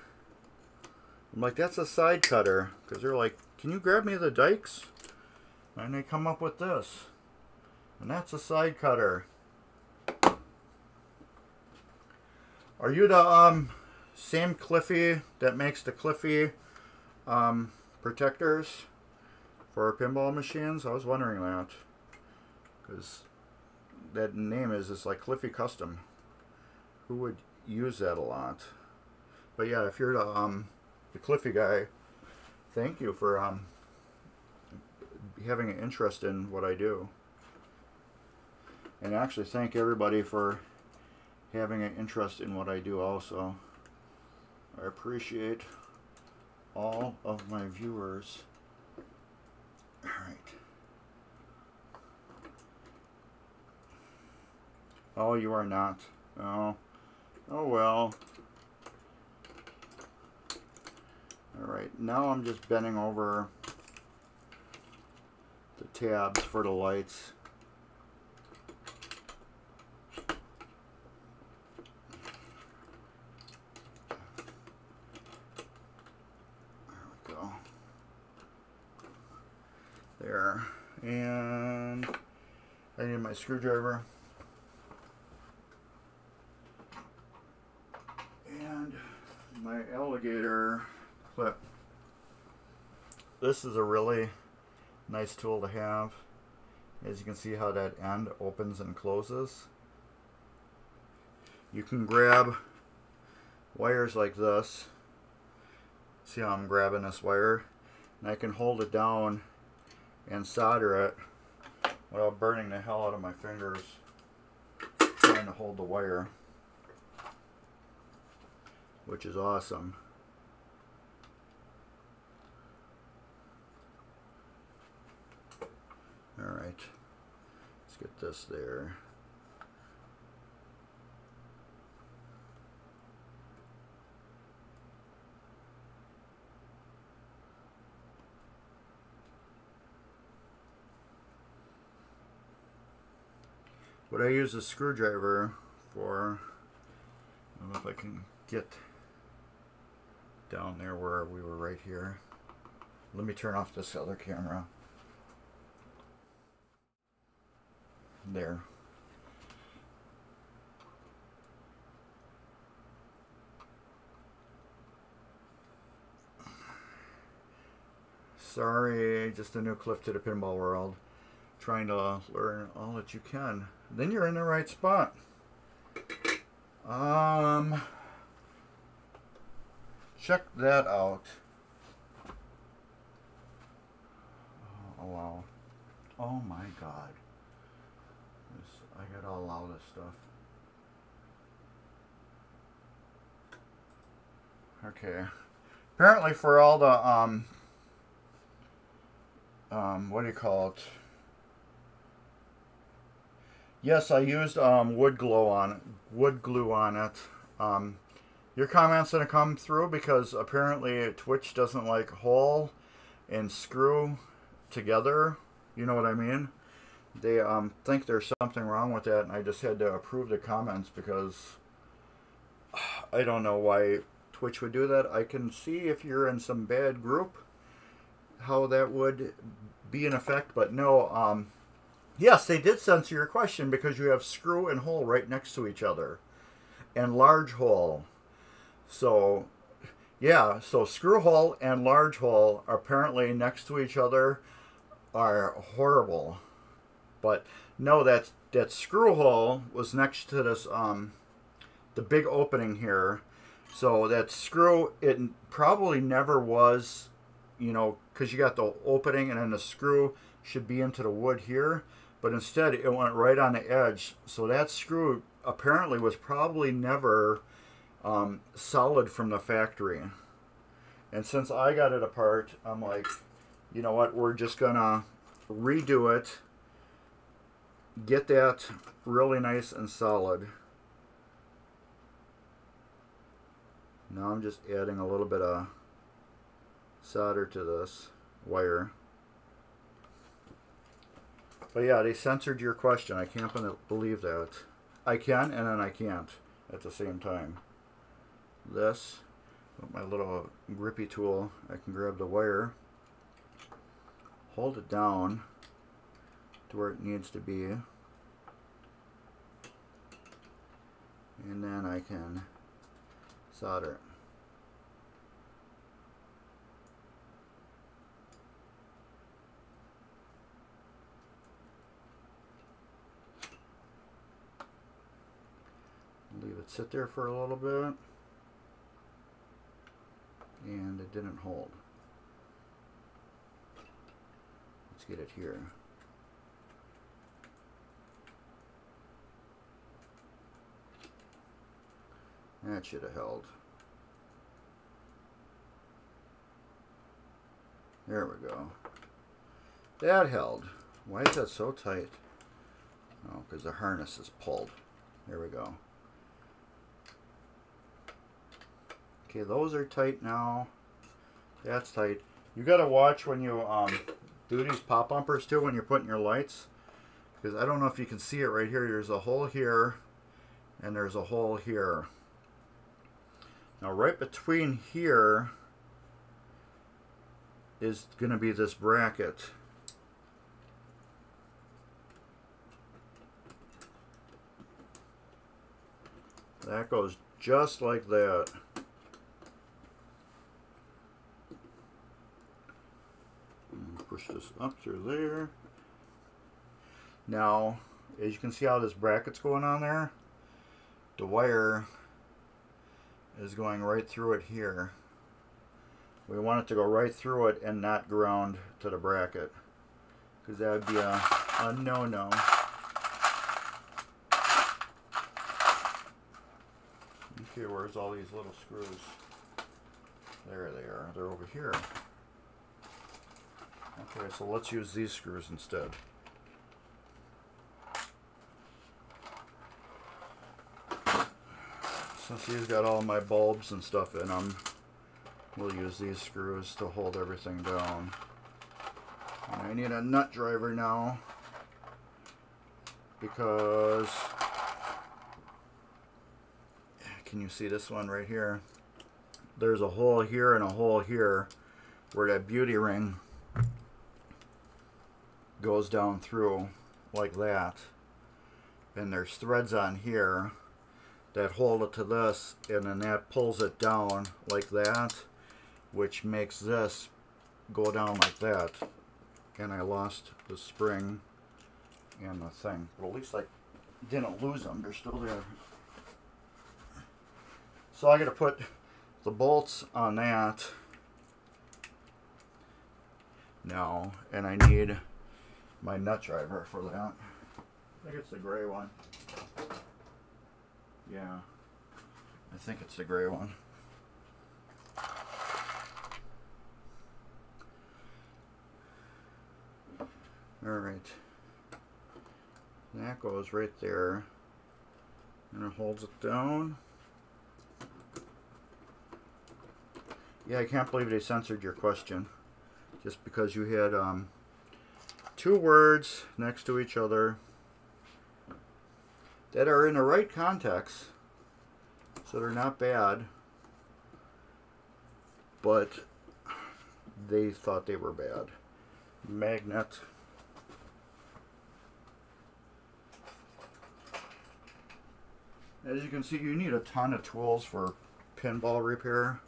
I'm like, that's a side cutter, because they're like, can you grab me the dikes? And they come up with this, and that's a side cutter. Are you the same Cliffy that makes the Cliffy protectors for pinball machines? I was wondering that, because that name is just like Cliffy Custom. Who would use that a lot? But yeah, if you're the Cliffy guy, thank you for having an interest in what I do. And actually thank everybody for having an interest in what I do also. I appreciate all of my viewers. Alright. Oh, you are not. Oh. Oh well. Alright, now I'm just bending over the tabs for the lights. There we go. There. And I need my screwdriver. And my alligator clip. This is a really nice tool to have. As you can see how that end opens and closes. You can grab wires like this. See how I'm grabbing this wire? And I can hold it down and solder it without burning the hell out of my fingers trying to hold the wire, which is awesome. Alright, let's get this there. What I use a screwdriver for, I don't know if I can get down there where we were right here. Let me turn off this other camera. There. Sorry, just a new clip to the pinball world. Trying to learn all that you can. Then you're in the right spot. Check that out. Oh wow. Oh my god. I gotta allow this stuff. Okay. apparently for all the what do you call it? Yes, I used wood glue on it. Your comment's gonna come through because apparently Twitch doesn't like hole and screw together. You know what I mean? They think there's something wrong with that, and I just had to approve the comments because I don't know why Twitch would do that. I can see if you're in some bad group how that would be in effect, but no. Yes, they did censor your question because you have screw and hole right next to each other, and large hole. So, yeah, so screw hole and large hole are apparently next to each other are horrible. But no, that screw hole was next to this the big opening here. So that screw, it probably never was, you know, because you got the opening and then the screw should be into the wood here. But instead it went right on the edge. So that screw apparently was probably never solid from the factory. And since I got it apart, I'm like, you know what, we're just gonna redo it, get that really nice and solid. Now I'm just adding a little bit of solder to this wire. But yeah, they censored your question. I can't believe that. I can and then I can't at the same time. This, with my little grippy tool, I can grab the wire, hold it down to where it needs to be, and then I can solder it. Leave it sit there for a little bit, and it didn't hold. Let's get it here. That should have held. There we go. That held. Why is that so tight? Oh, because the harness is pulled. There we go. Okay, those are tight now. That's tight. You gotta watch when you do these pop bumpers too, when you're putting your lights, because I don't know if you can see it right here. There's a hole here, and there's a hole here. Now, right between here is gonna be this bracket. That goes just like that. Push this up through there. Now, as you can see how this bracket's going on there, the wire is going right through it here. We want it to go right through it and not ground to the bracket, because that would be a no-no. Okay, where's all these little screws? There they are. They're over here. Okay, so let's use these screws instead. Since these got all my bulbs and stuff in them, we'll use these screws to hold everything down. And I need a nut driver now, because, can you see this one right here? There's a hole here and a hole here where that beauty ring goes down through like that, and there's threads on here that hold it to this, and then that pulls it down like that, which makes this go down like that. And I lost the spring and the thing, but at least I didn't lose them. They're still there. So I gotta put the bolts on that now, and I need my nut driver for that. I think it's the gray one. Yeah, I think it's the gray one. Alright. That goes right there. And it holds it down. Yeah, I can't believe they censored your question. Just because you had two words next to each other that are in the right context. So they're not bad. But they thought they were bad. Magnet. As you can see, you need a ton of tools for pinball repair.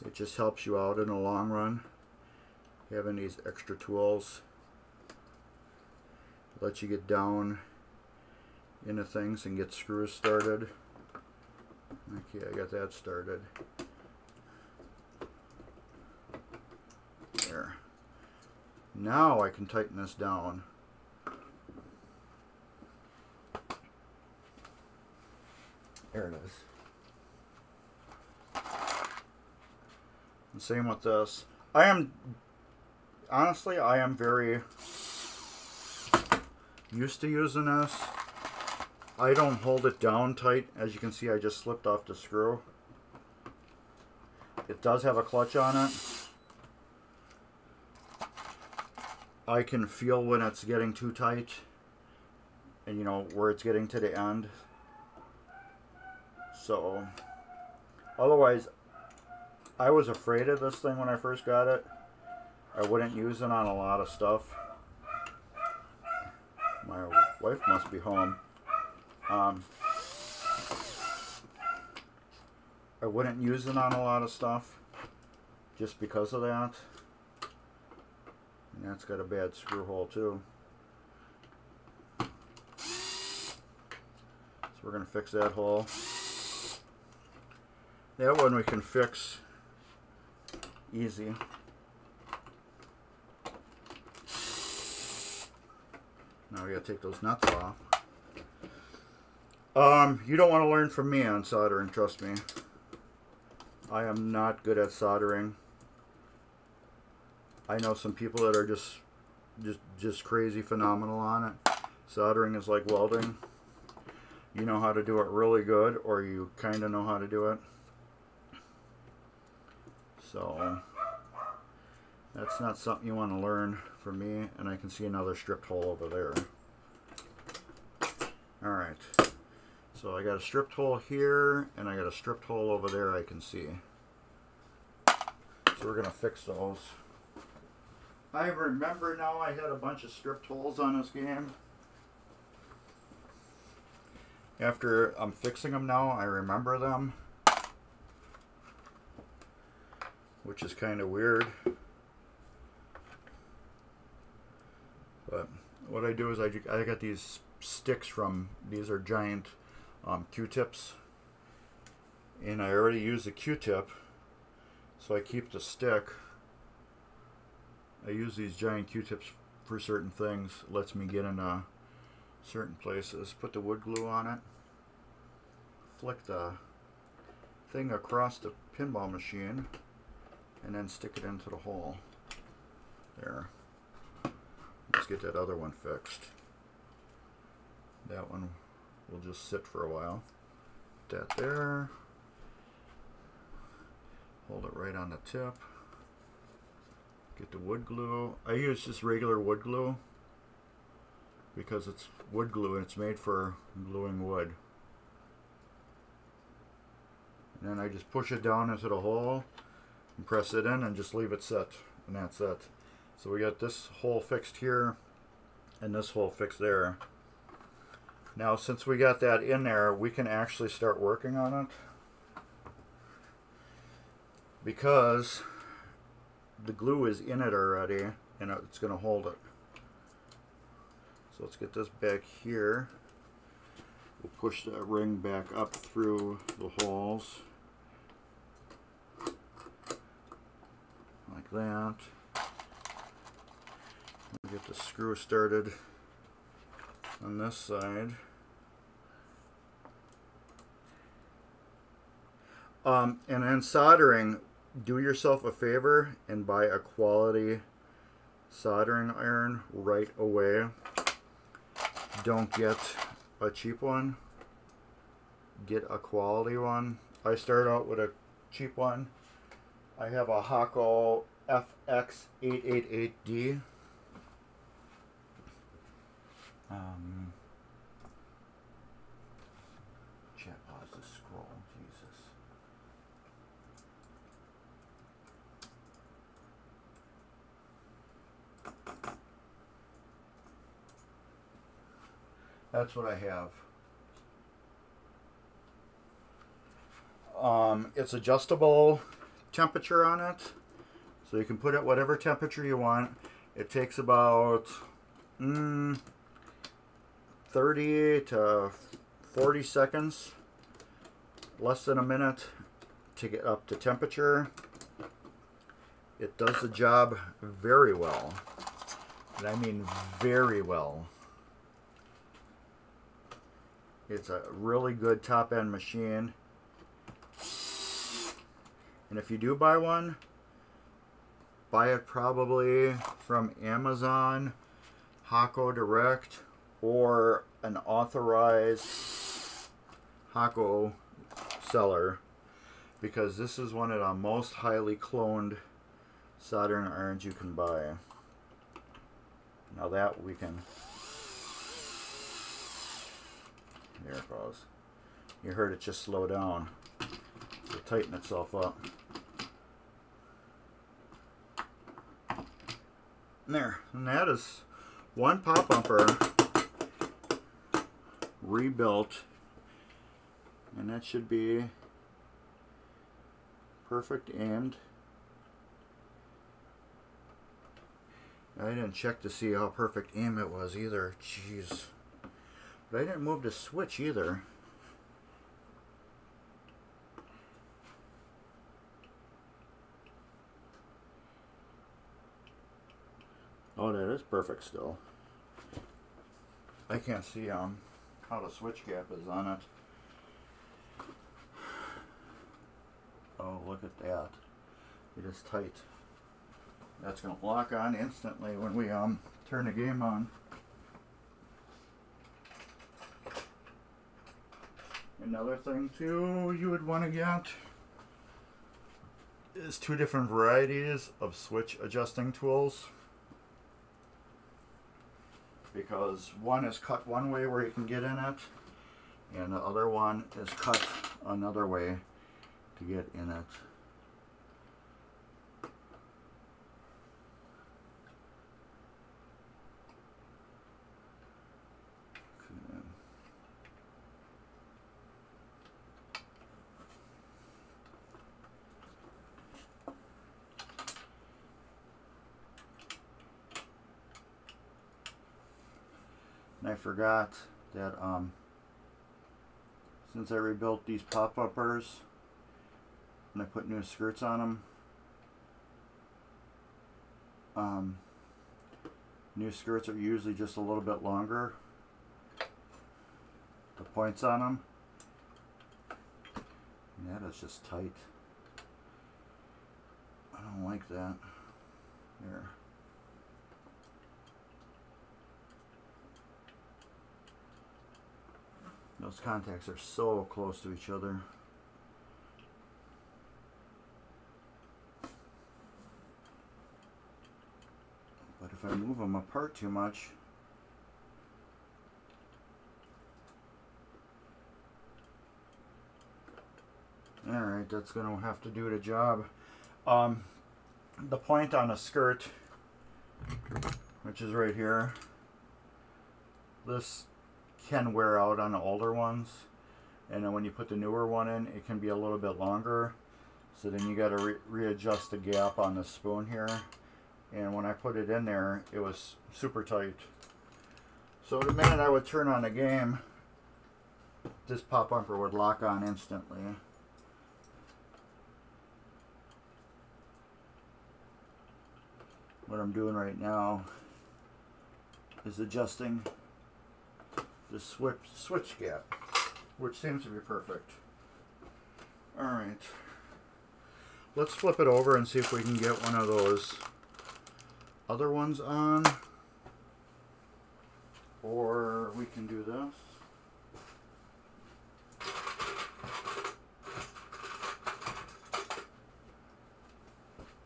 It just helps you out in the long run, having these extra tools. Let you get down into things and get screws started. Okay, I got that started. There. Now I can tighten this down. There it is. And same with this. Honestly, I am very used to using this. I don't hold it down tight. As you can see, I just slipped off the screw. It does have a clutch on it. I can feel when it's getting too tight, and you know where it's getting to the end. So otherwise, I was afraid of this thing when I first got it. I wouldn't use it on a lot of stuff. My wife must be home. I wouldn't use it on a lot of stuff just because of that. And that's got a bad screw hole too. So we're going to fix that hole. That one we can fix easy. Now we got to take those nuts off. You don't want to learn from me on soldering, trust me. I am not good at soldering. I know some people that are just crazy phenomenal on it. Soldering is like welding. You know how to do it really good, or you kind of know how to do it. So that's not something you want to learn from me. And I can see another stripped hole over there. Alright, so I got a stripped hole here, and I got a stripped hole over there I can see. So we're going to fix those. I remember now I had a bunch of stripped holes on this game. After I'm fixing them now, I remember them. Which is kind of weird. But what I do is I got these sticks from, these are giant Q-tips. And I already used a Q-tip. So I keep the stick. I use these giant Q-tips for certain things. It lets me get into certain places. Put the wood glue on it. Flick the thing across the pinball machine. And then stick it into the hole. There. Let's get that other one fixed. That one will just sit for a while. Put that there. Hold it right on the tip. Get the wood glue. I use just regular wood glue because it's wood glue and it's made for gluing wood. And then I just push it down into the hole and press it in and just leave it set, and that's it. So we got this hole fixed here and this hole fixed there. Now since we got that in there, we can actually start working on it because the glue is in it already and it's going to hold it. So let's get this back here. We'll push that ring back up through the holes like that. We'll get the screw started on this side. And then soldering, do yourself a favor and buy a quality soldering iron right away. Don't get a cheap one. Get a quality one. I started out with a cheap one. I have a Hakko FX888D. Chat, pause to scroll. Jesus. That's what I have. It's adjustable temperature on it, so you can put it whatever temperature you want. It takes about 30 to 40 seconds, less than a minute, to get up to temperature. It does the job very well, and I mean very well. It's a really good top-end machine. And if you do buy one, buy it probably from Amazon, Hakko Direct, or an authorized Hakko seller, because this is one of the most highly cloned soldering irons you can buy. Now that we can... There it goes. You heard it just slow down. It'll tighten itself up. There. And that is one pop bumper rebuilt. And that should be perfect aimed. I didn't check to see how perfect aim it was either. Jeez. But I didn't move the switch either. Oh, that is perfect still. I can't see how the switch cap is on it. Oh, look at that. It is tight. That's going to lock on instantly when we turn the game on. Another thing too you would want to get is two different varieties of switch adjusting tools, because one is cut one way where you can get in it, and the other one is cut another way to get in it. And I forgot that since I rebuilt these pop-uppers and I put new skirts on them, new skirts are usually just a little bit longer, the points on them, and that is just tight. I don't like that. There. Those contacts are so close to each other. But if I move them apart too much, alright, that's going to have to do the job. The point on a skirt, which is right here, this can wear out on the older ones, and then when you put the newer one in, it can be a little bit longer, so then you got to readjust the gap on the spoon here. And when I put it in there, it was super tight, so the minute I would turn on the game, this pop bumper would lock on instantly. What I'm doing right now is adjusting the switch gap, which seems to be perfect. Alright. let's flip it over and see if we can get one of those other ones on. Or we can do this.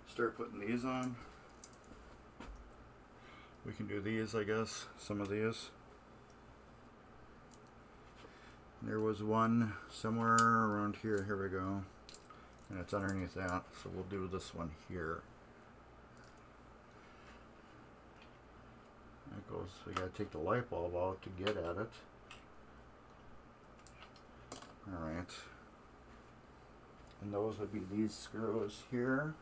Start putting these on. We can do these, I guess, some of these. There was one somewhere around here. Here we go. And it's underneath that, so we'll do this one here. That goes, we gotta take the light bulb out to get at it. Alright. And those would be these screws here.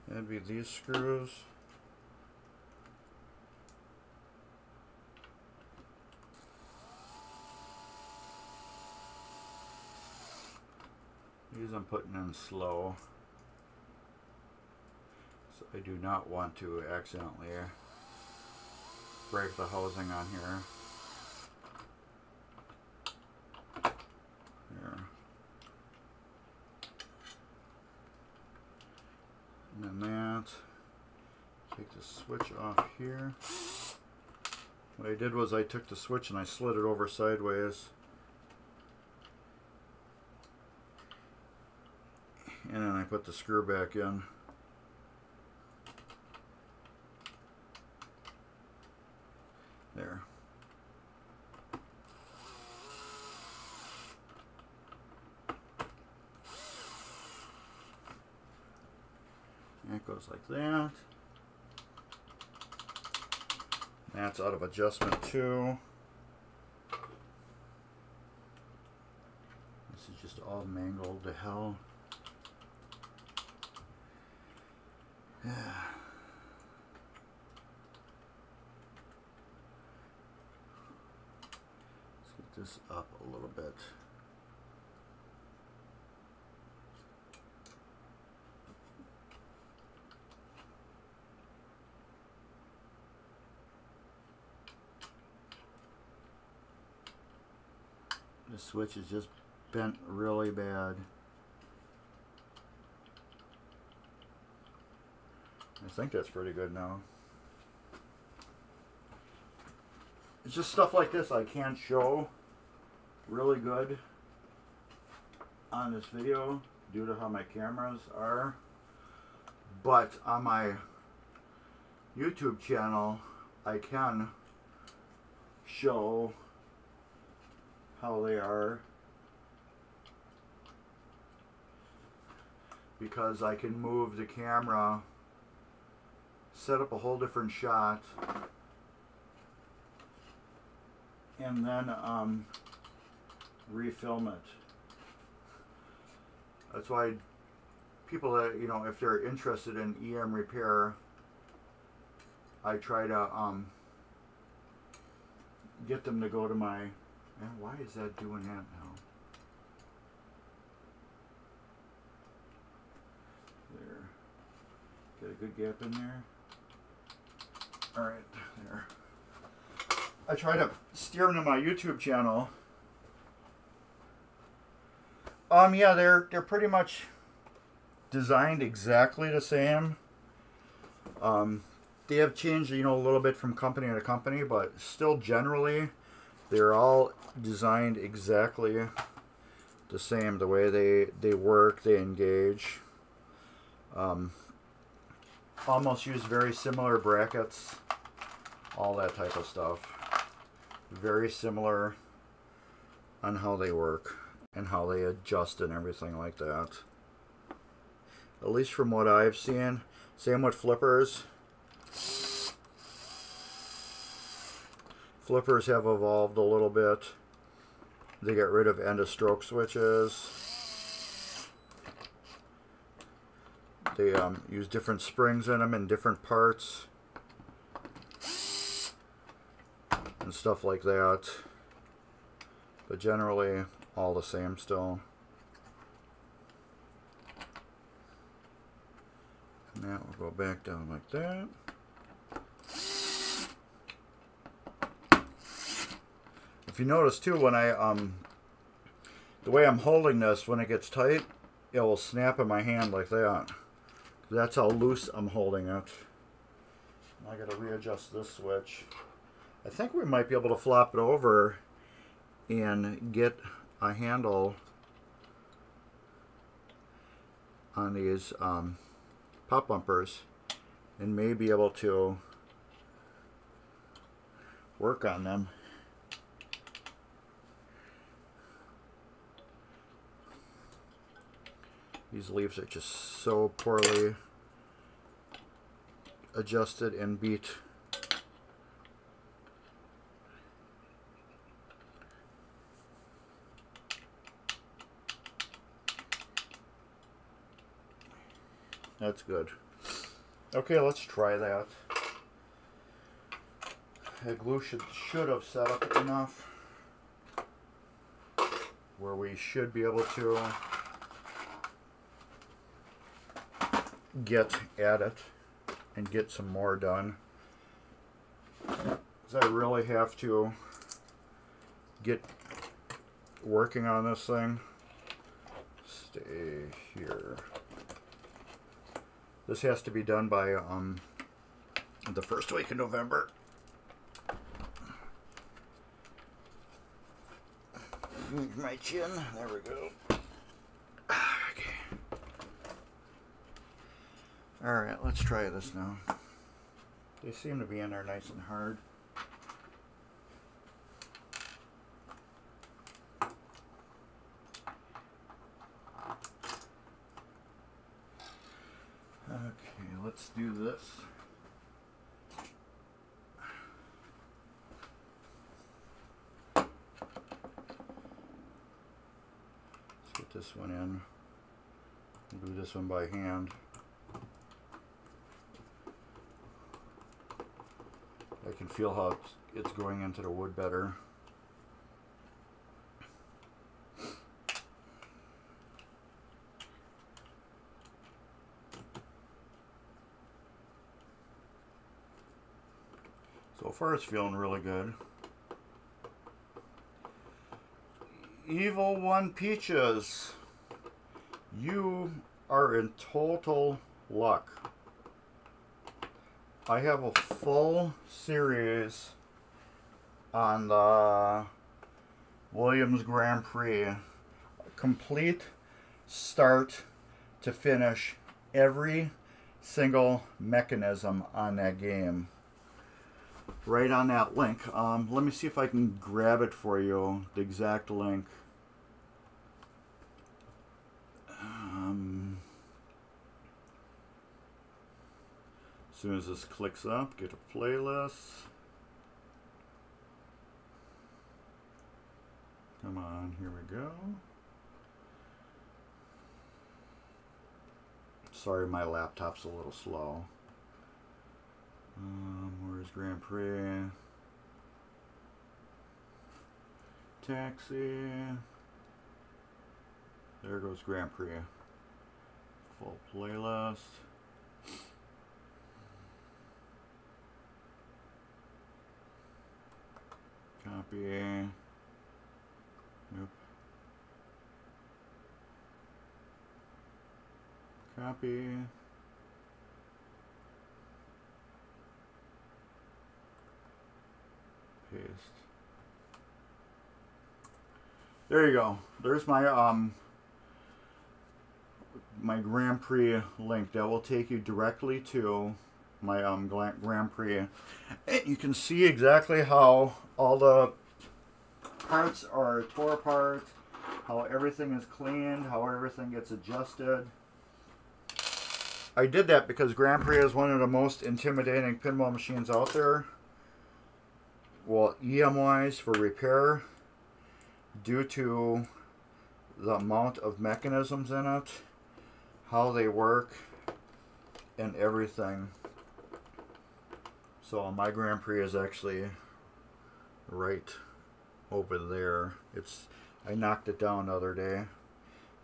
That'd be these screws. These I'm putting in slow. So I do not want to accidentally break the housing on here. There. And then that. Take the switch off here. What I did was I took the switch and I slid it over sideways. And then I put the screw back in. There. And it goes like that. That's out of adjustment too. This is just all mangled to hell. Yeah. Let's get this up a little bit. The switch is just bent really bad. I think that's pretty good now. It's just stuff like this I can't show really good on this video due to how my cameras are. But on my YouTube channel, I can show how they are, because I can move the camera, set up a whole different shot, and then refilm it. That's why people that, you know, if they're interested in EM repair, I try to get them to go to my, man, why is that doing that now? There. Get a good gap in there. Alright, there. I try to steer them to my YouTube channel. Yeah, they're pretty much designed exactly the same. They have changed, you know, a little bit from company to company, but still generally they're all designed exactly the same. The way they work, they engage. Almost use very similar brackets, all that type of stuff. Very similar on how they work and how they adjust and everything like that. At least from what I've seen. Same with flippers. Flippers have evolved a little bit. They get rid of end of stroke switches. They use different springs in them and different parts and stuff like that, but generally all the same still. And that will go back down like that. you notice too, when I the way I'm holding this, when it gets tight, it will snap in my hand like that. That's how loose I'm holding it. I gotta readjust this switch. I think we might be able to flop it over and get a handle on these pop bumpers and may be able to work on them. These leaves are just so poorly adjusted and beat. That's good. Okay, let's try that. The glue should have set up enough where we should be able to get at it and get some more done. So I really have to get working on this thing. Stay here. This has to be done by the first week in November. Move my chin. There we go. Okay. Alright, let's try this now. They seem to be in there nice and hard. Okay, let's do this. Let's get this one in. Do this one by hand. I can feel how it's going into the wood better. So far it's feeling really good. Evil One Peaches, you are in total luck. I have a full series on the Williams Grand Prix. Complete start to finish every single mechanism on that game. Right on that link. Let me see if I can grab it for you, the exact link. As soon as this clicks up, get a playlist. Come on, here we go. Sorry, my laptop's a little slow. Where's Grand Prix? Taxi. There goes Grand Prix. Full playlist. Copy. Nope. Copy. Paste. There you go. There's my my Grand Prix link. That will take you directly to my Grand Prix. And you can see exactly how all the parts are tore apart, how everything is cleaned, how everything gets adjusted. I did that because Grand Prix is one of the most intimidating pinball machines out there. Well, EM-wise for repair, due to the amount of mechanisms in it, how they work, and everything. So my Grand Prix is actually right over there. I knocked it down the other day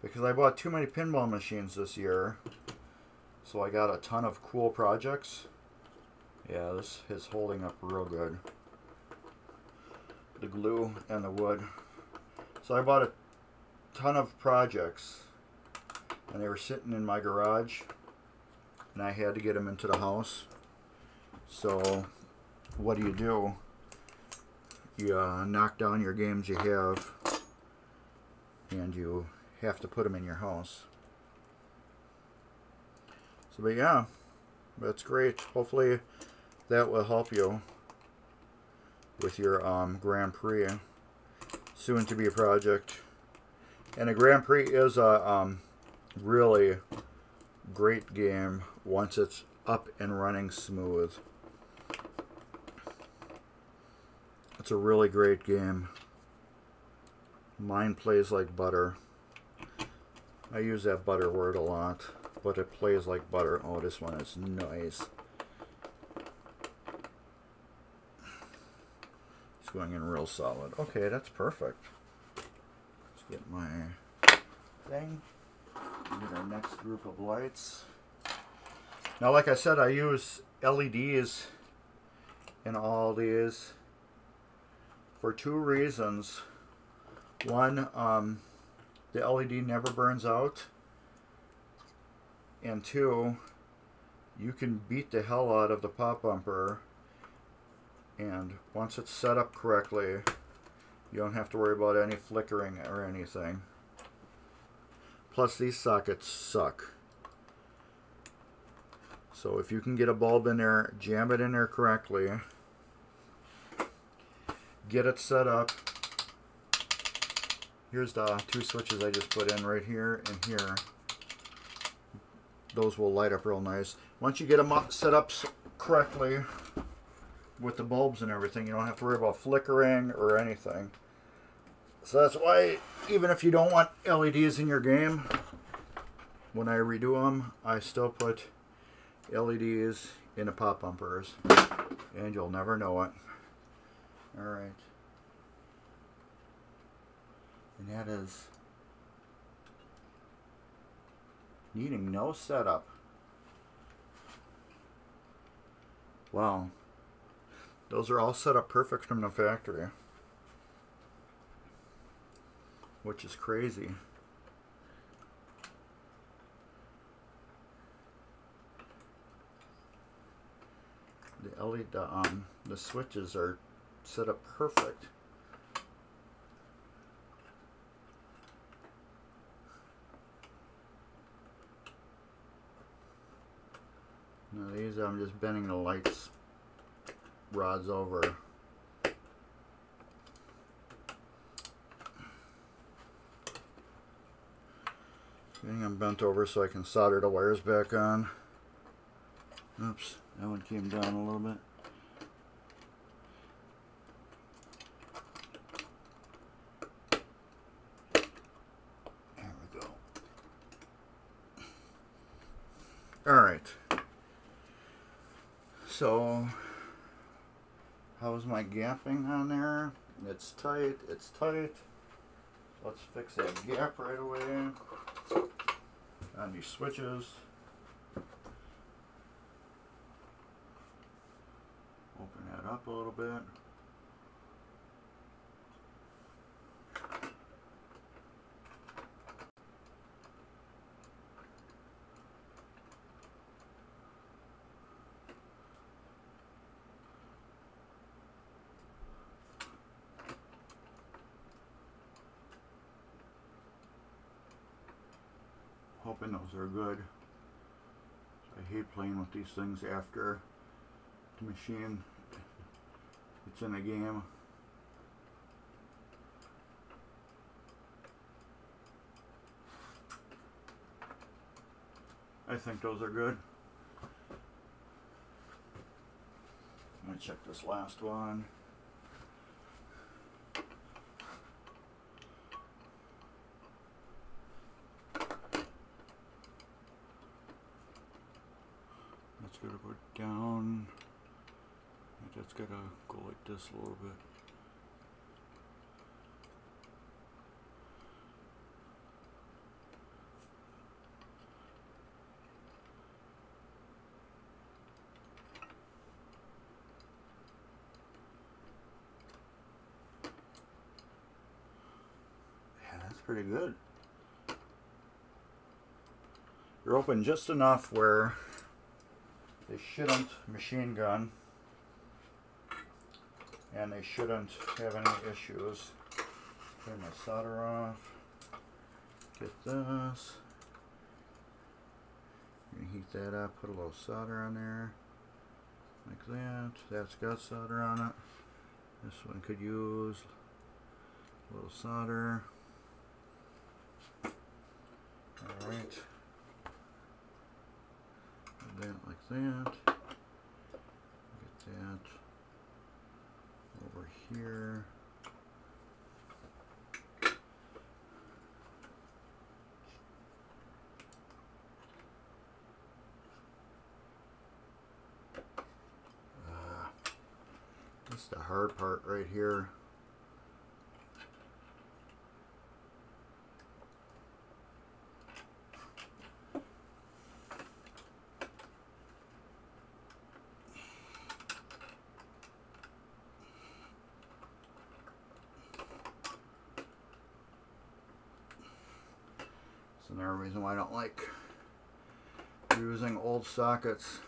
because I bought too many pinball machines this year. So I got a ton of cool projects. Yeah, this is holding up real good. the glue and the wood. So I bought a ton of projects, and they were sitting in my garage, and I had to get them into the house. So what do? You knock down your games you have, and you have to put them in your house. So, but yeah, that's great. Hopefully that will help you with your Grand Prix, soon to be a project. And a Grand Prix is a really great game once it's up and running smooth. It's a really great game. Mine plays like butter. I use that butter word a lot, but it plays like butter. Oh, this one is nice. It's going in real solid. Okay, that's perfect. Let's get my thing. Get our next group of lights. Now, like I said, I use LEDs in all these for two reasons. One, the LED never burns out, and two, you can beat the hell out of the pop bumper, and once it's set up correctly, you don't have to worry about any flickering or anything. Plus, these sockets suck. So if you can get a bulb in there, jam it in there correctly, get it set up. Here's the two switches I just put in right here and here. Those will light up real nice. Once you get them set up correctly with the bulbs and everything, you don't have to worry about flickering or anything. So that's why, even if you don't want LEDs in your game, when I redo them, I still put LEDs in the pop bumpers, and you'll never know it. Alright. And that is needing no setup. Wow. Those are all set up perfect from the factory, which is crazy. The LED, the switches are set up perfect. Now these, I'm just bending the lights rods over. Getting them bent over so I can solder the wires back on. Oops, that one came down a little bit. There we go. Alright. So, how's my gapping on there? It's tight, it's tight. Let's fix that gap right away on these switches. Open that up a little bit. Hoping those are good. I hate playing with these things after the machine, it's in a game. I think those are good. Let me check this last one. That's gotta go down. That's gotta go like this a little bit. pretty good. They're open just enough where they shouldn't machine gun, and they shouldn't have any issues. Turn my solder off. Get this. Heat that up, put a little solder on there, like that. That's got solder on it. This one could use a little solder. Alright. That like that. Get that over here. This is the hard part right here. That's another reason why I don't like using old sockets.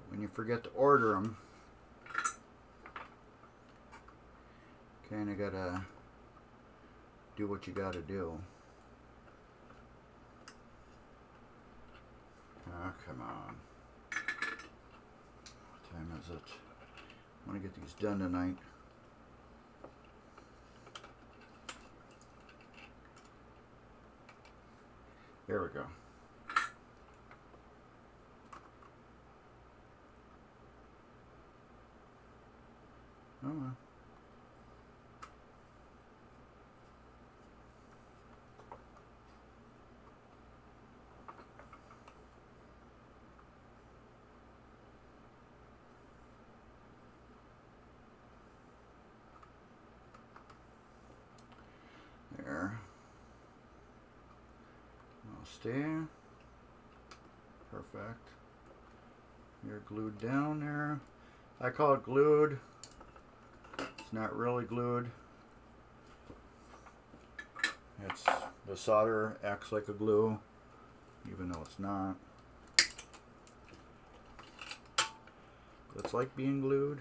When you forget to order them, kind of gotta do what you gotta do. Oh, come on. What time is it? I want to get these done tonight. There we go. Oh well. There. I'll stay. Perfect. You're glued down there. I call it glued. It's not really glued. It's the solder acts like a glue, even though it's not. It's like being glued.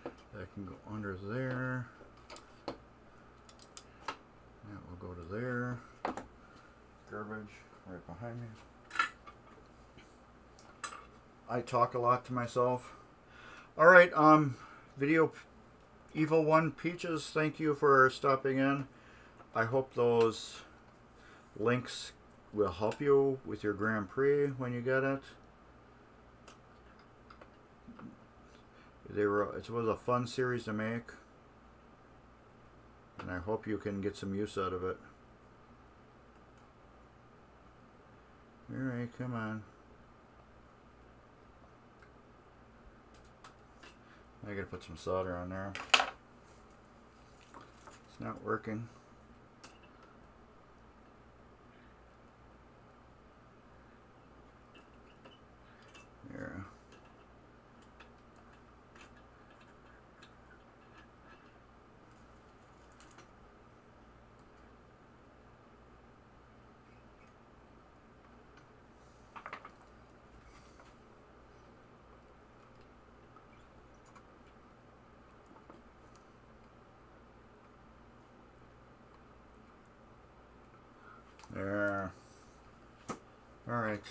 That can go under there. That will go to there. Garbage right behind me. I talk a lot to myself. Alright, video Evil One Peaches, thank you for stopping in. I hope those links will help you with your Grand Prix when you get it. It was a fun series to make, and I hope you can get some use out of it. Alright, come on. I gotta put some solder on there. It's not working. There. There. All right.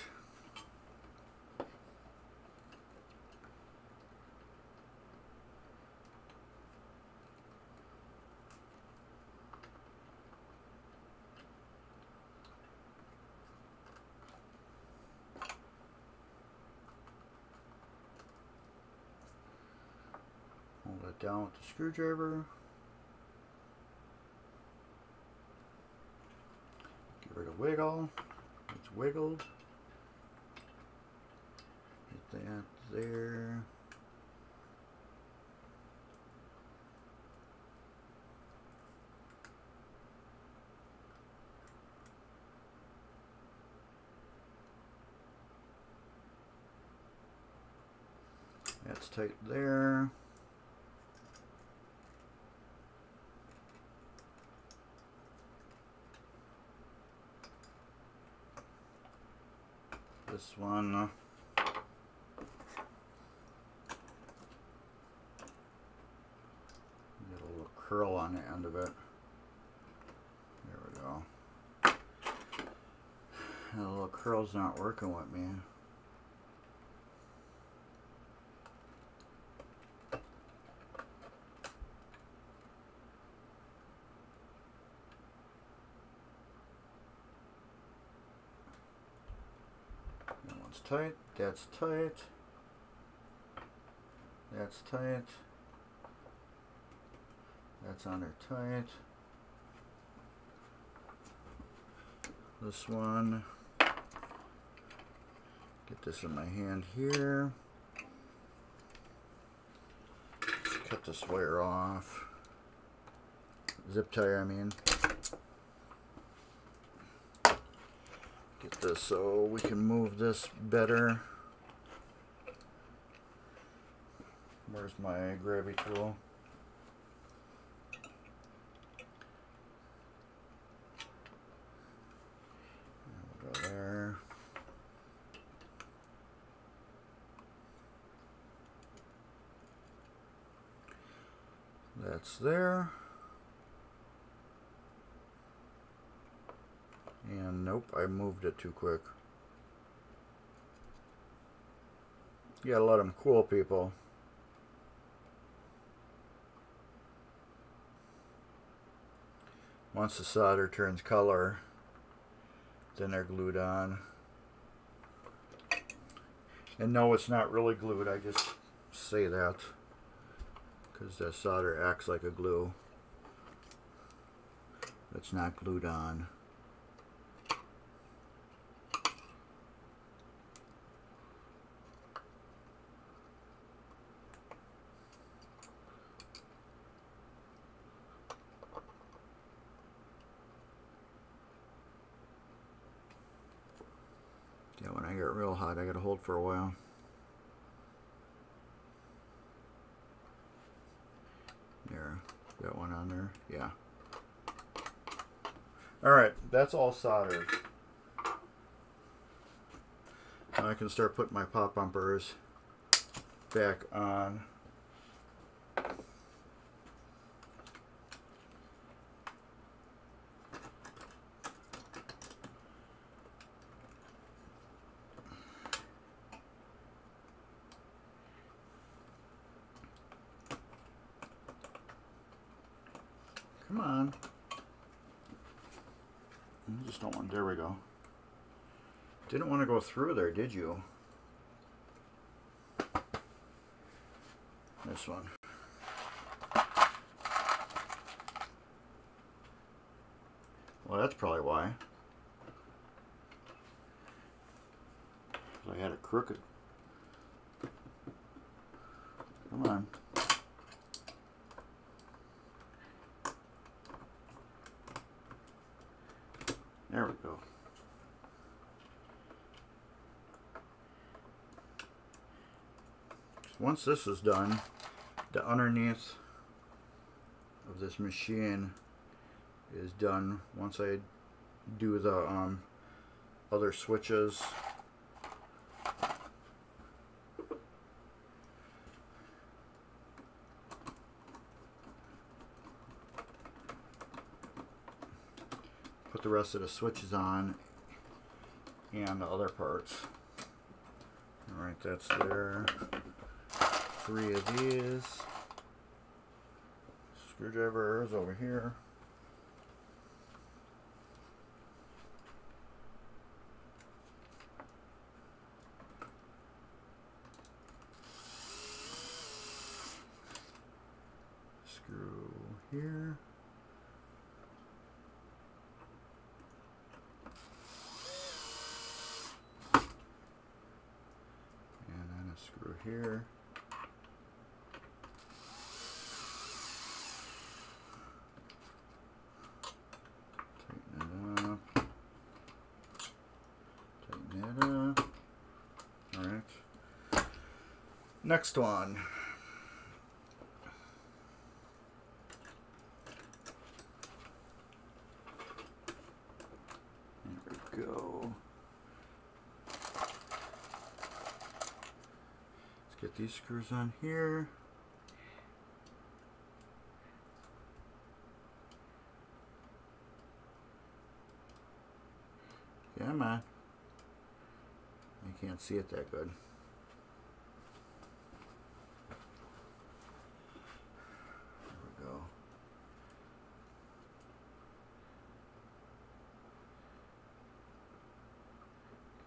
Hold it down with the screwdriver. Give it a wiggle. It's wiggled. Get that there. That's tight there. This one, get a little curl on the end of it. There we go. And the little curl's not working with me. That one's tight, that's tight, that's tight, that's under tight. This one, get this in my hand here. Just cut this wire off. Zip tie, I mean. Get this so we can move this better. Where's my grabby tool? We'll go there. That's there. And nope, I moved it too quick. You gotta let them cool, people. Once the solder turns color, then they're glued on. And no, it's not really glued, I just say that because the solder acts like a glue. It's not glued on. Yeah, when I get real hot, I gotta hold for a while. There, got one on there. Yeah. Alright, that's all soldered. Now I can start putting my pop bumpers back on. Come on. You just don't want, there we go. Didn't want to go through there, did you? This one. Well, that's probably why. I had it crooked. Come on. There we go. Once this is done, the underneath of this machine is done. Once I do the other switches, put the rest of the switches on and the other parts. Alright, that's there. 3 of these. Screwdriver is over here. Screw here. And then a screw here. Next one. There we go. Let's get these screws on here. Come on. I can't see it that good.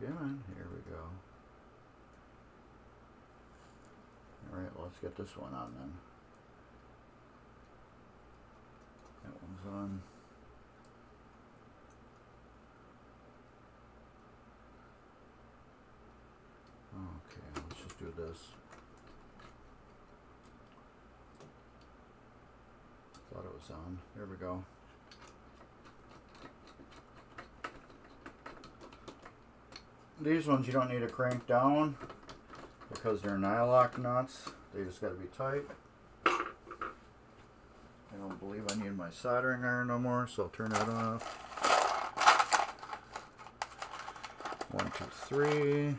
Come on, here we go. Alright, let's get this one on then. That one's on. Okay, let's just do this. Thought it was on. There we go. These ones you don't need to crank down because they're nylock nuts. They just got to be tight. I don't believe I need my soldering iron no more, so I'll turn that off. 1, 2, 3.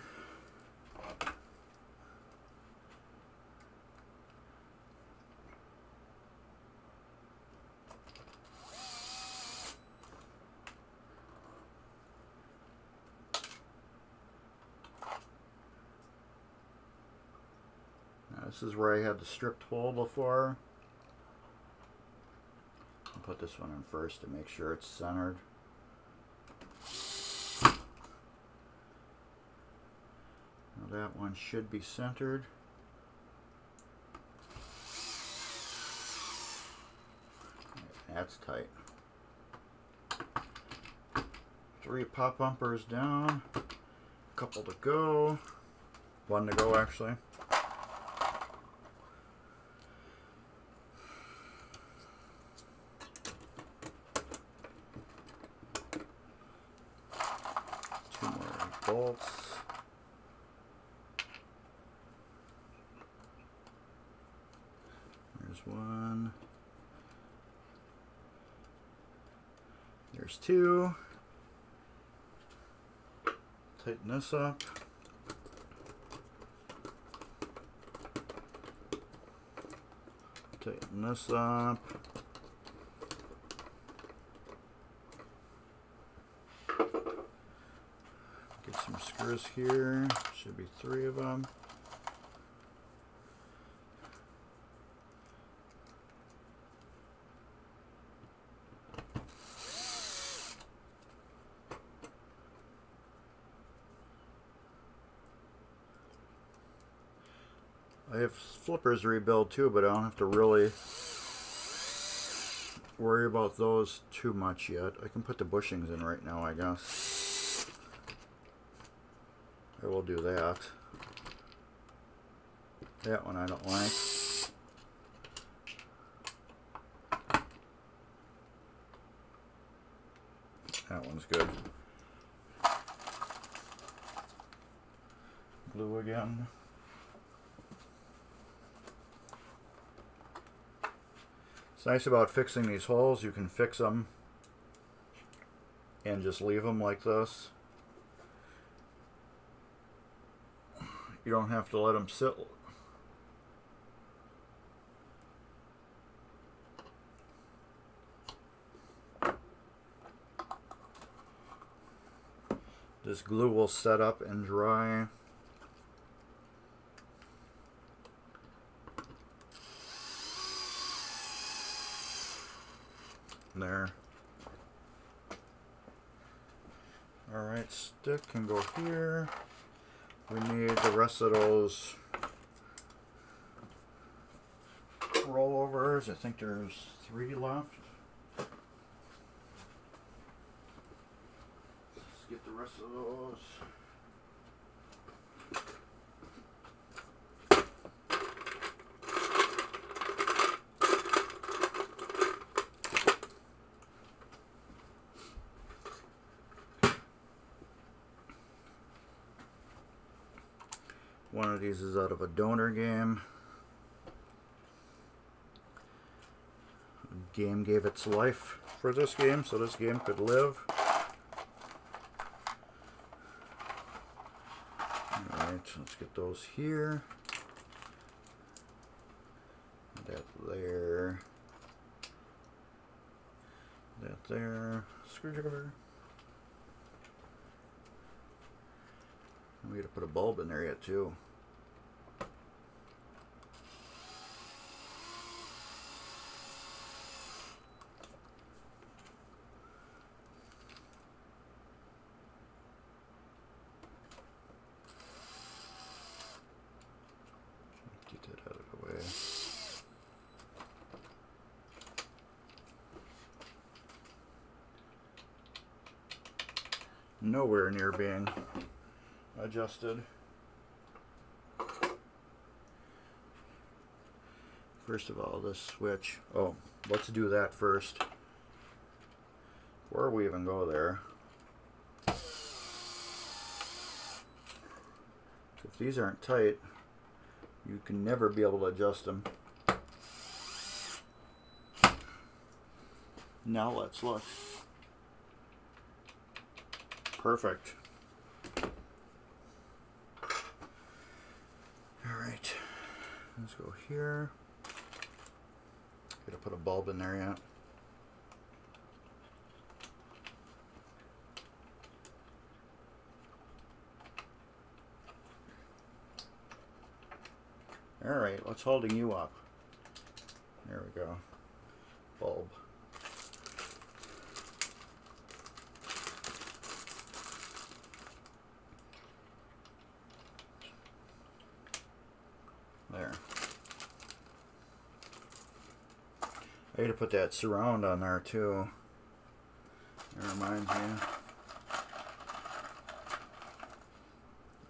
This is where I had the stripped hole before. I'll put this one in first to make sure it's centered. Now that one should be centered. That's tight. 3 pop bumpers down. A couple to go. 1 to go actually. Bolts. There's 1. There's 2. Tighten this up. Tighten this up. Some screws here, should be 3 of them. I have flippers to rebuild too, but I don't have to really worry about those too much yet. I can put the bushings in right now, I guess. I will do that. That one I don't like. That one's good. Glue again. It's nice about fixing these holes. You can fix them and just leave them like this. You don't have to let them sit. This glue will set up and dry. There. Alright, stick can go here. We need the rest of those rollovers. I think there's 3 left. Let's get the rest of those. One of these is out of a donor game. A game gave its life for this game, so this game could live. Alright, let's get those here. That there. That there. Screwdriver. We gotta put a bulb in there yet too. Get that out of the way. Nowhere near being adjusted. First of all, this switch. Oh, let's do that first. Before we even go there. If these aren't tight, you can never be able to adjust them. Now let's look. Perfect. Alright, let's go here. Gotta put a bulb in there yet. Alright, what's holding you up? There we go. Bulb. There. I had to put that surround on there too. That reminds me.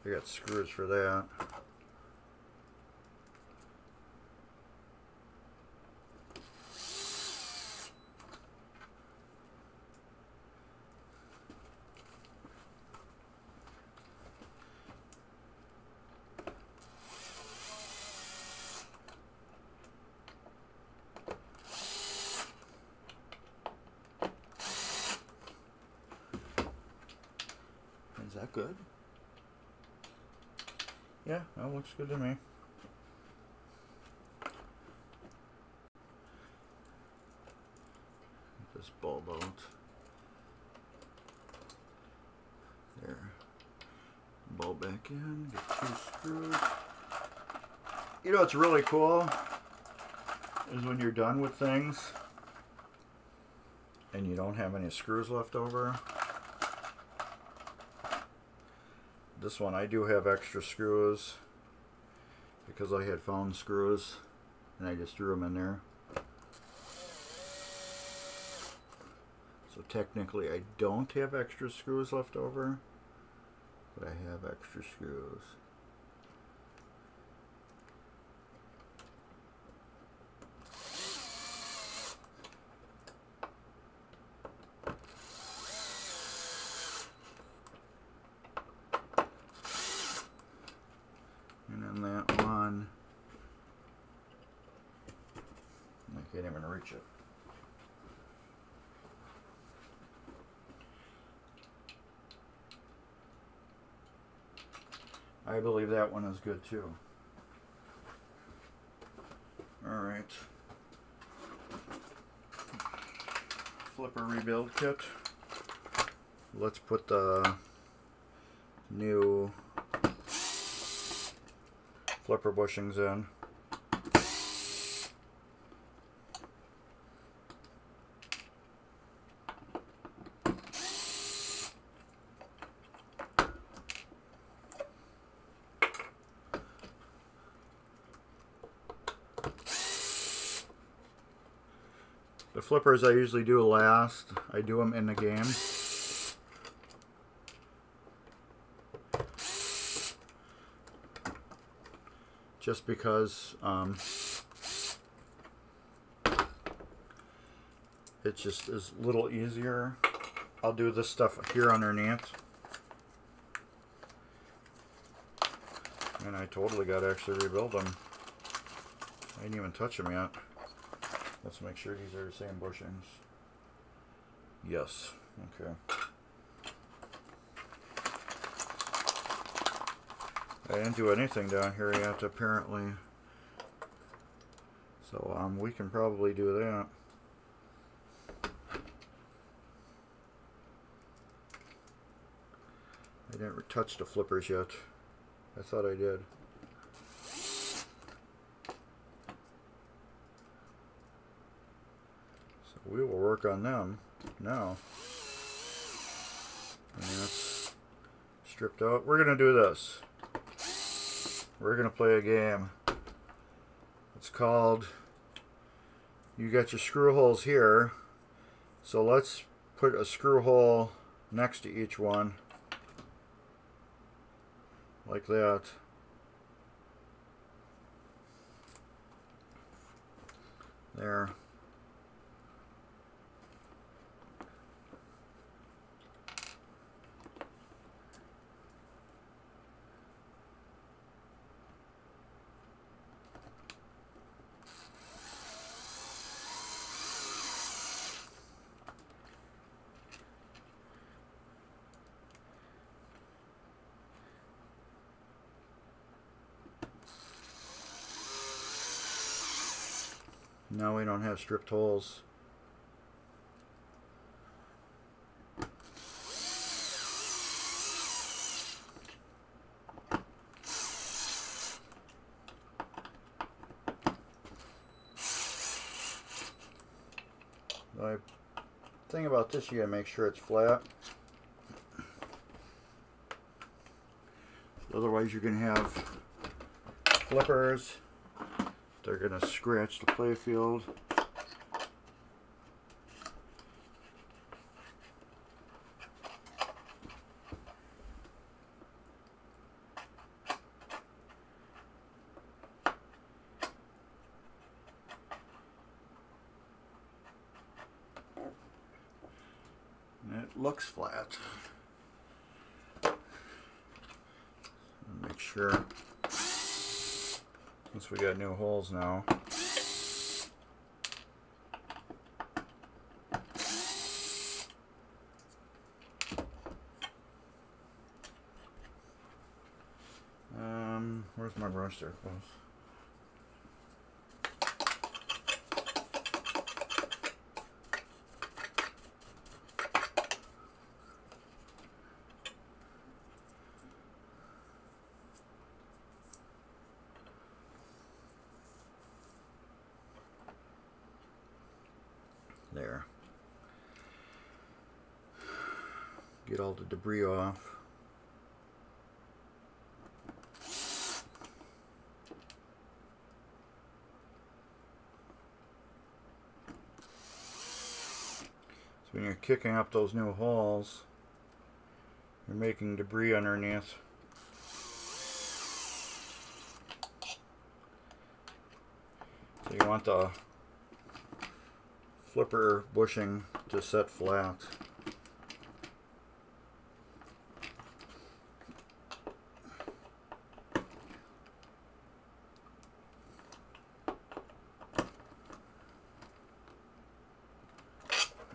I got screws for that. Is that good? Yeah, that looks good to me. Get this bulb out. There. Bulb back in. Get 2 screws. You know what's really cool is when you're done with things and you don't have any screws left over. This one I do have extra screws because I had found screws and I just threw them in there. So technically I don't have extra screws left over, but I have extra screws. That one, I can't even reach it. I believe that one is good too. Alright. Flipper rebuild kit. Let's put the new flipper bushings in. The flippers I usually do last. I do them in the game. Just because it just is a little easier. I'll do this stuff here underneath. And I totally got to actually rebuild them. I didn't even touch them yet. Let's make sure these are the same bushings. Yes. Okay. I didn't do anything down here yet, apparently. So we can probably do that. I didn't touch the flippers yet. I thought I did. So we will work on them now. And that's stripped out. We're going to do this. We're going to play a game. It's called, you got your screw holes here. So let's put a screw hole next to each one. Like that. There. Now we don't have stripped holes. The thing about this, you gotta make sure it's flat. Otherwise you're gonna have flippers. They're going to scratch the playfield. And it looks flat. Make sure. Since we got new holes now. Where's my brush there, close? There. Get all the debris off. So when you're kicking up those new holes, you're making debris underneath. So you want the flipper bushing to set flat.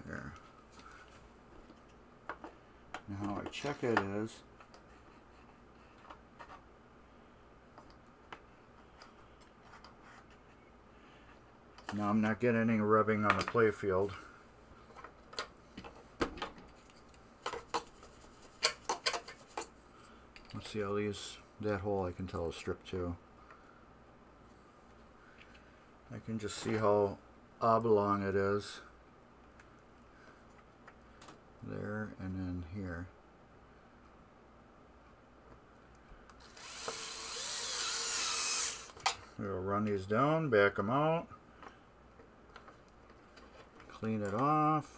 There. Now how I check it is now I'm not getting any rubbing on the playfield. Let's see how these, that hole I can tell is stripped too. I can just see how oblong it is. There and then here. We'll run these down, back them out. Clean it off.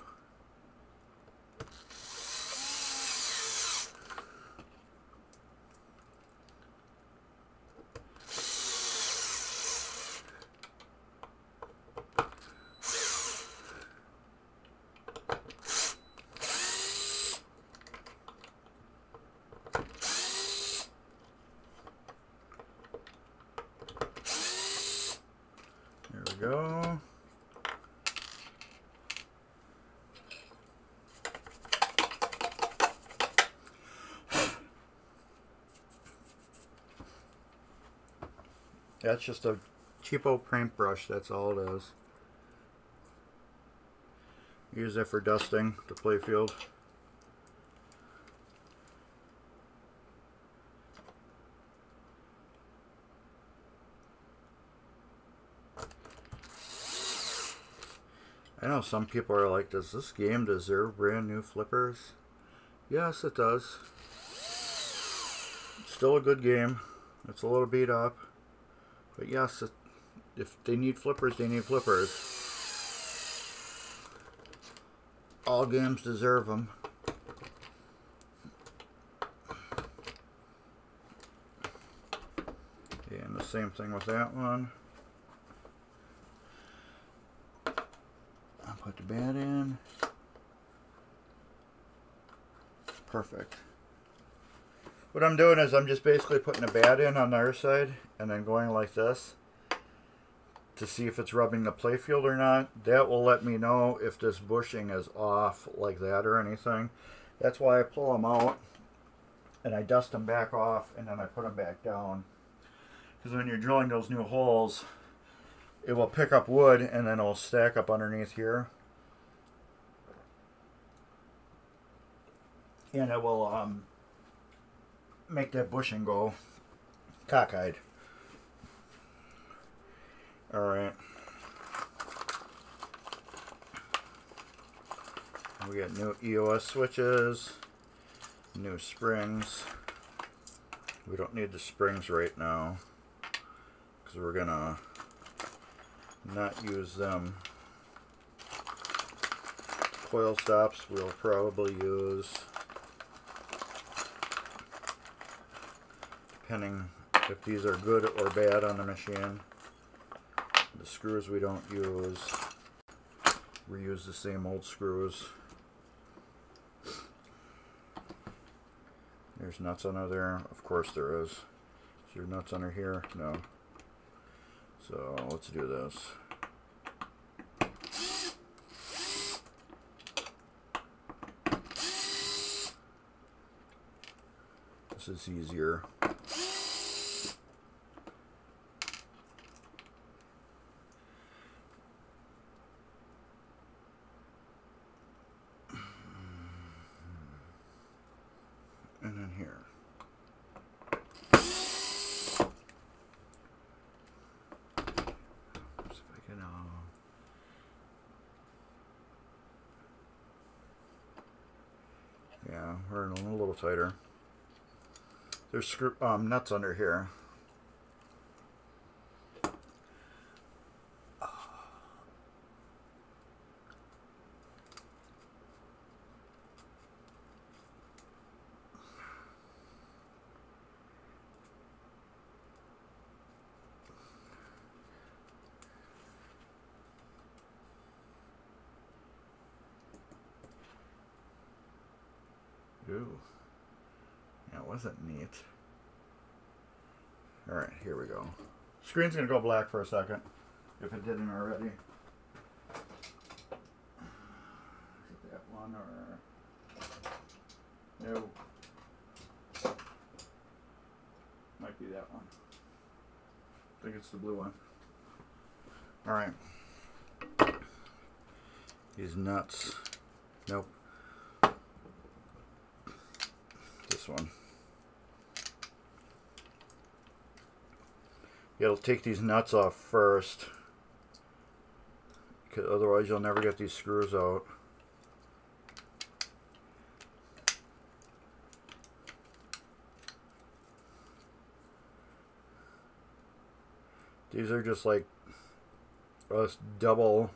we go. That's just a cheapo paintbrush, that's all it is. Use it for dusting the playfield. I know some people are like, does this game deserve brand new flippers? Yes, it does. It's still a good game. It's a little beat up. But yes, if they need flippers, they need flippers. All games deserve them. And the same thing with that one. I'll put the bat in. Perfect. What I'm doing is I'm just basically putting a bat in on the other side and then going like this to see if it's rubbing the playfield or not. That will let me know if this bushing is off like that or anything. That's why I pull them out and I dust them back off and then I put them back down. Because when you're drilling those new holes, it will pick up wood and then it'll stack up underneath here. And it will make that bushing go cockeyed. Alright. We got new EOS switches, new springs. We don't need the springs right now because we're gonna not use them. Coil stops we'll probably use, depending if these are good or bad on the machine. The screws we don't use. We use the same old screws. There's nuts under there. Of course there is. Is there nuts under here? No. So let's do this. This is easier. And then here. See if I can, yeah, we're a little tighter. There's nuts under here. Ooh, that wasn't neat. Alright, here we go. Screen's gonna go black for a second, if it didn't already. Is it that one or... No. Might be that one. I think it's the blue one. Alright. These nuts. Nope. This one. You'll take these nuts off first, because otherwise you'll never get these screws out. These are just like a double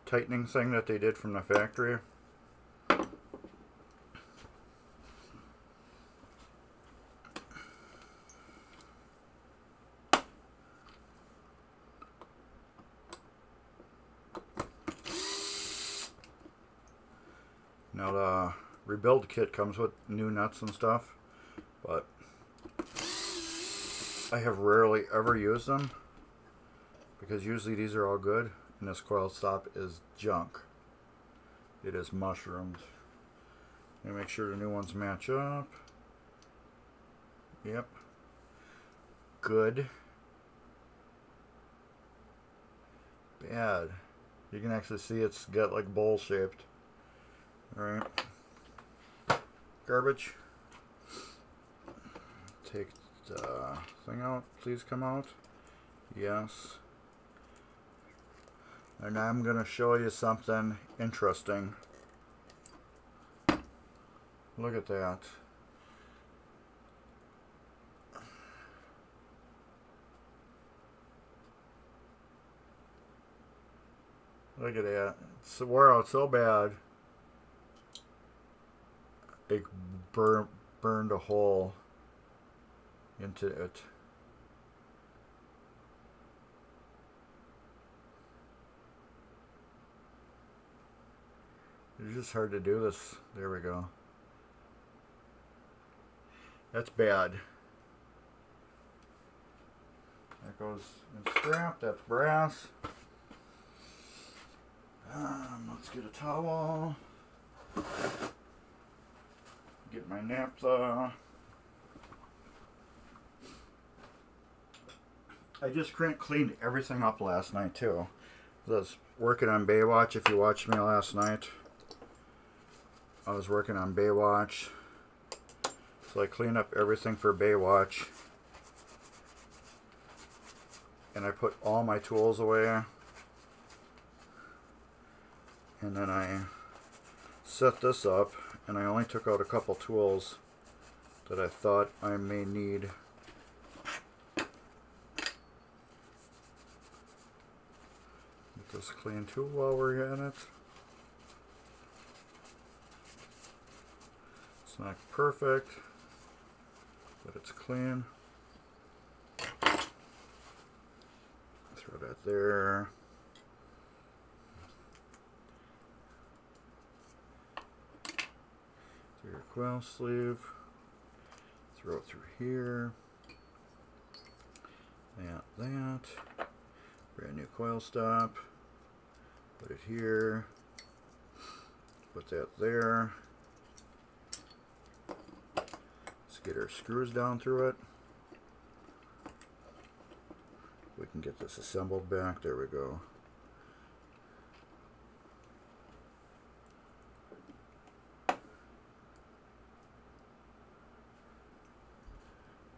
tightening thing that they did from the factory. Now the rebuild kit comes with new nuts and stuff, but I have rarely ever used them. because usually these are all good, and this coil stop is junk. It is mushroomed. And make sure the new ones match up. Yep. Good. Bad. You can actually see it's got like bowl shaped. Alright. Garbage. Take the thing out. Please come out. Yes. And I'm going to show you something interesting. Look at that. Look at that. It's wore out so bad. It burned a hole into it. It's just hard to do this. There we go. That's bad. That goes in scrap. That's brass. Let's get a towel. Get my naphtha. I just cleaned everything up last night too. I was working on Baywatch. If you watched me last night, I was working on Baywatch. So I cleaned up everything for Baywatch. And I put all my tools away. And then I set this up, and I only took out a couple tools that I thought I may need. Get this clean too while we're at it. It's not perfect, but it's clean. Throw that there. Your coil sleeve, throw it through here, that, brand new coil stop, put it here, put that there. Let's get our screws down through it. We can get this assembled back. There we go.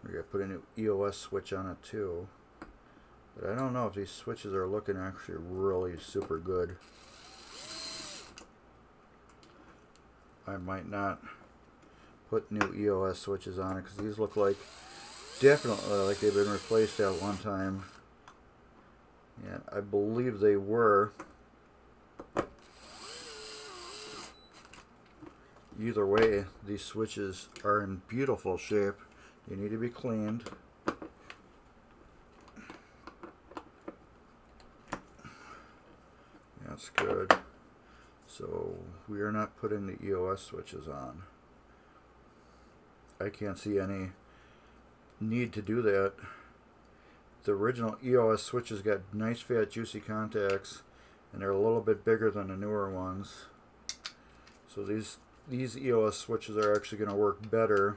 We gotta put a new EOS switch on it too. But I don't know if these switches are looking actually really super good. I might not put new EOS switches on it because these look like definitely like they've been replaced at one time. And I believe they were. Either way, these switches are in beautiful shape. They need to be cleaned. That's good. So we are not putting the EOS switches on. I can't see any need to do that. The original EOS switches got nice fat juicy contacts, and they're a little bit bigger than the newer ones. So these EOS switches are actually going to work better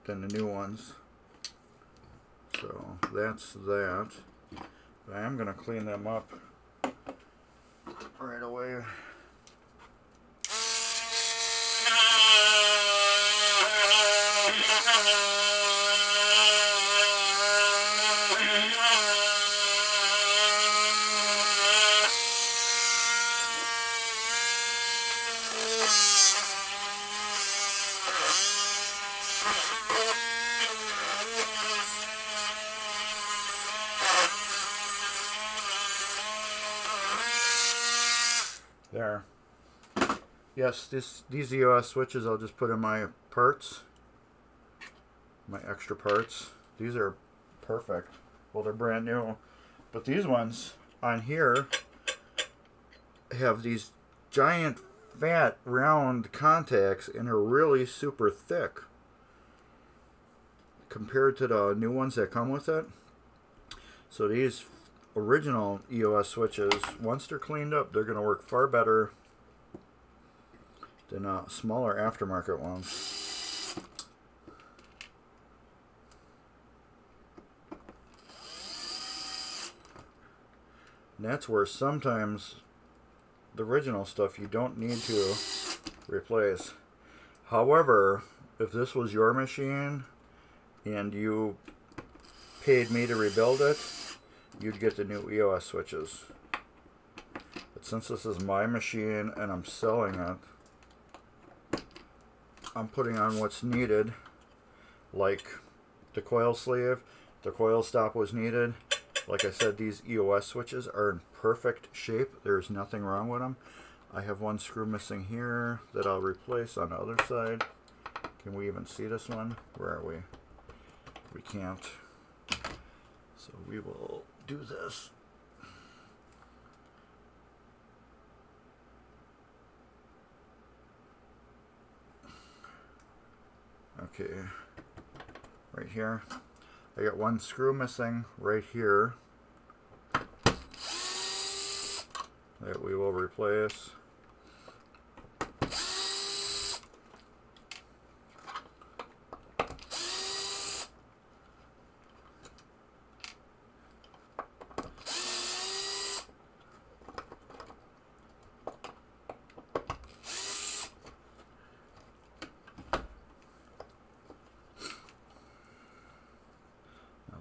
than the new ones. So that's that. But I am going to clean them up right away. There. Yes, these EOS switches I'll just put in my parts. My extra parts. These are perfect. Well, they're brand new. But these ones on here have these giant fat round contacts and are really super thick compared to the new ones that come with it. So these original EOS switches, once they're cleaned up, they're going to work far better than smaller aftermarket ones. And that's where sometimes the original stuff you don't need to replace. However, if this was your machine and you paid me to rebuild it, you'd get the new EOS switches. But since this is my machine and I'm selling it, I'm putting on what's needed, like the coil sleeve. The coil stop was needed. Like I said, these EOS switches are in perfect shape. There's nothing wrong with them. I have one screw missing here that I'll replace on the other side. Can we even see this one? Where are we? We can't. So we will do this. Okay, right here. I got one screw missing right here that we will replace.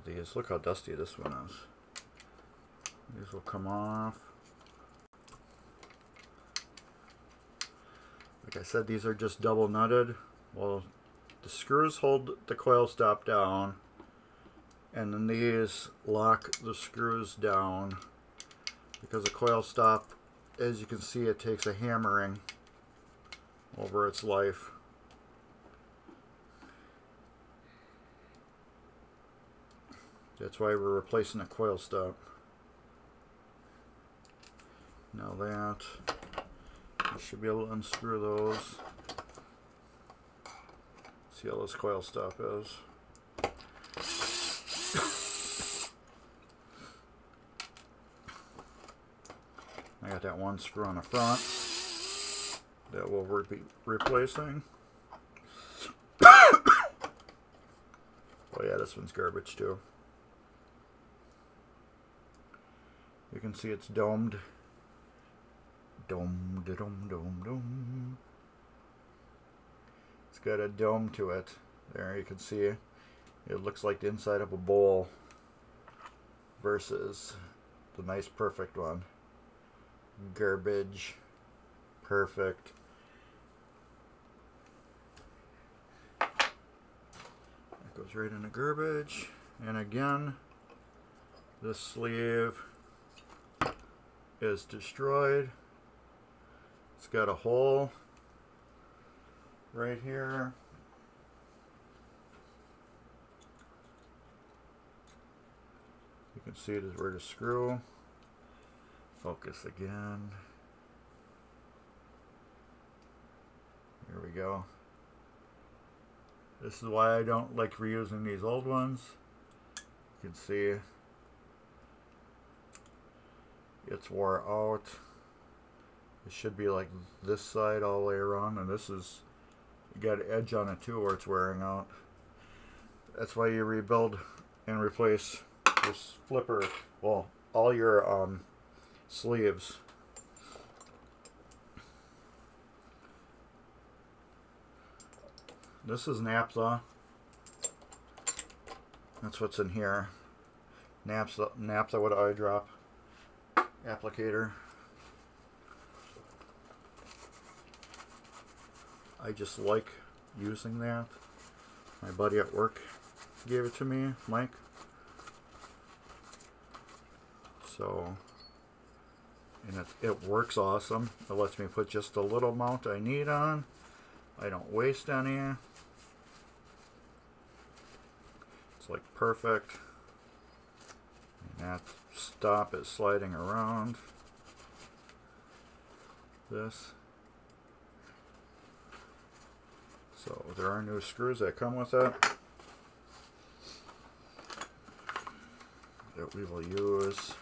These, look how dusty this one is. These will come off. Like I said, these are just double nutted. Well, the screws hold the coil stop down, and then these lock the screws down, because the coil stop, as you can see, it takes a hammering over its life. That's why we're replacing the coil stop. Now that, you should be able to unscrew those. See how this coil stop is. I got that one screw on the front that we'll be replacing. Oh yeah, this one's garbage too. You can see it's domed. Dome, dome, dome, dome. It's got a dome to it. There, you can see it looks like the inside of a bowl versus the nice perfect one. Garbage. Perfect. That goes right into garbage. And again, this sleeve is destroyed. It's got a hole right here. You can see it is where to screw. Focus again. Here we go. This is why I don't like reusing these old ones. You can see it's wore out. It should be like this side all the way around, and this is, you got an edge on it too where it's wearing out. That's why you rebuild and replace this flipper, well, all your sleeves. This is naphtha. That's what's in here. Naphtha with eye drop applicator. I just like using that. My buddy at work gave it to me, Mike. So, and it works awesome. It lets me put just a little amount I need on. I don't waste any. It's like perfect. And that stop is sliding around this. So there are new screws that come with it. that we will use.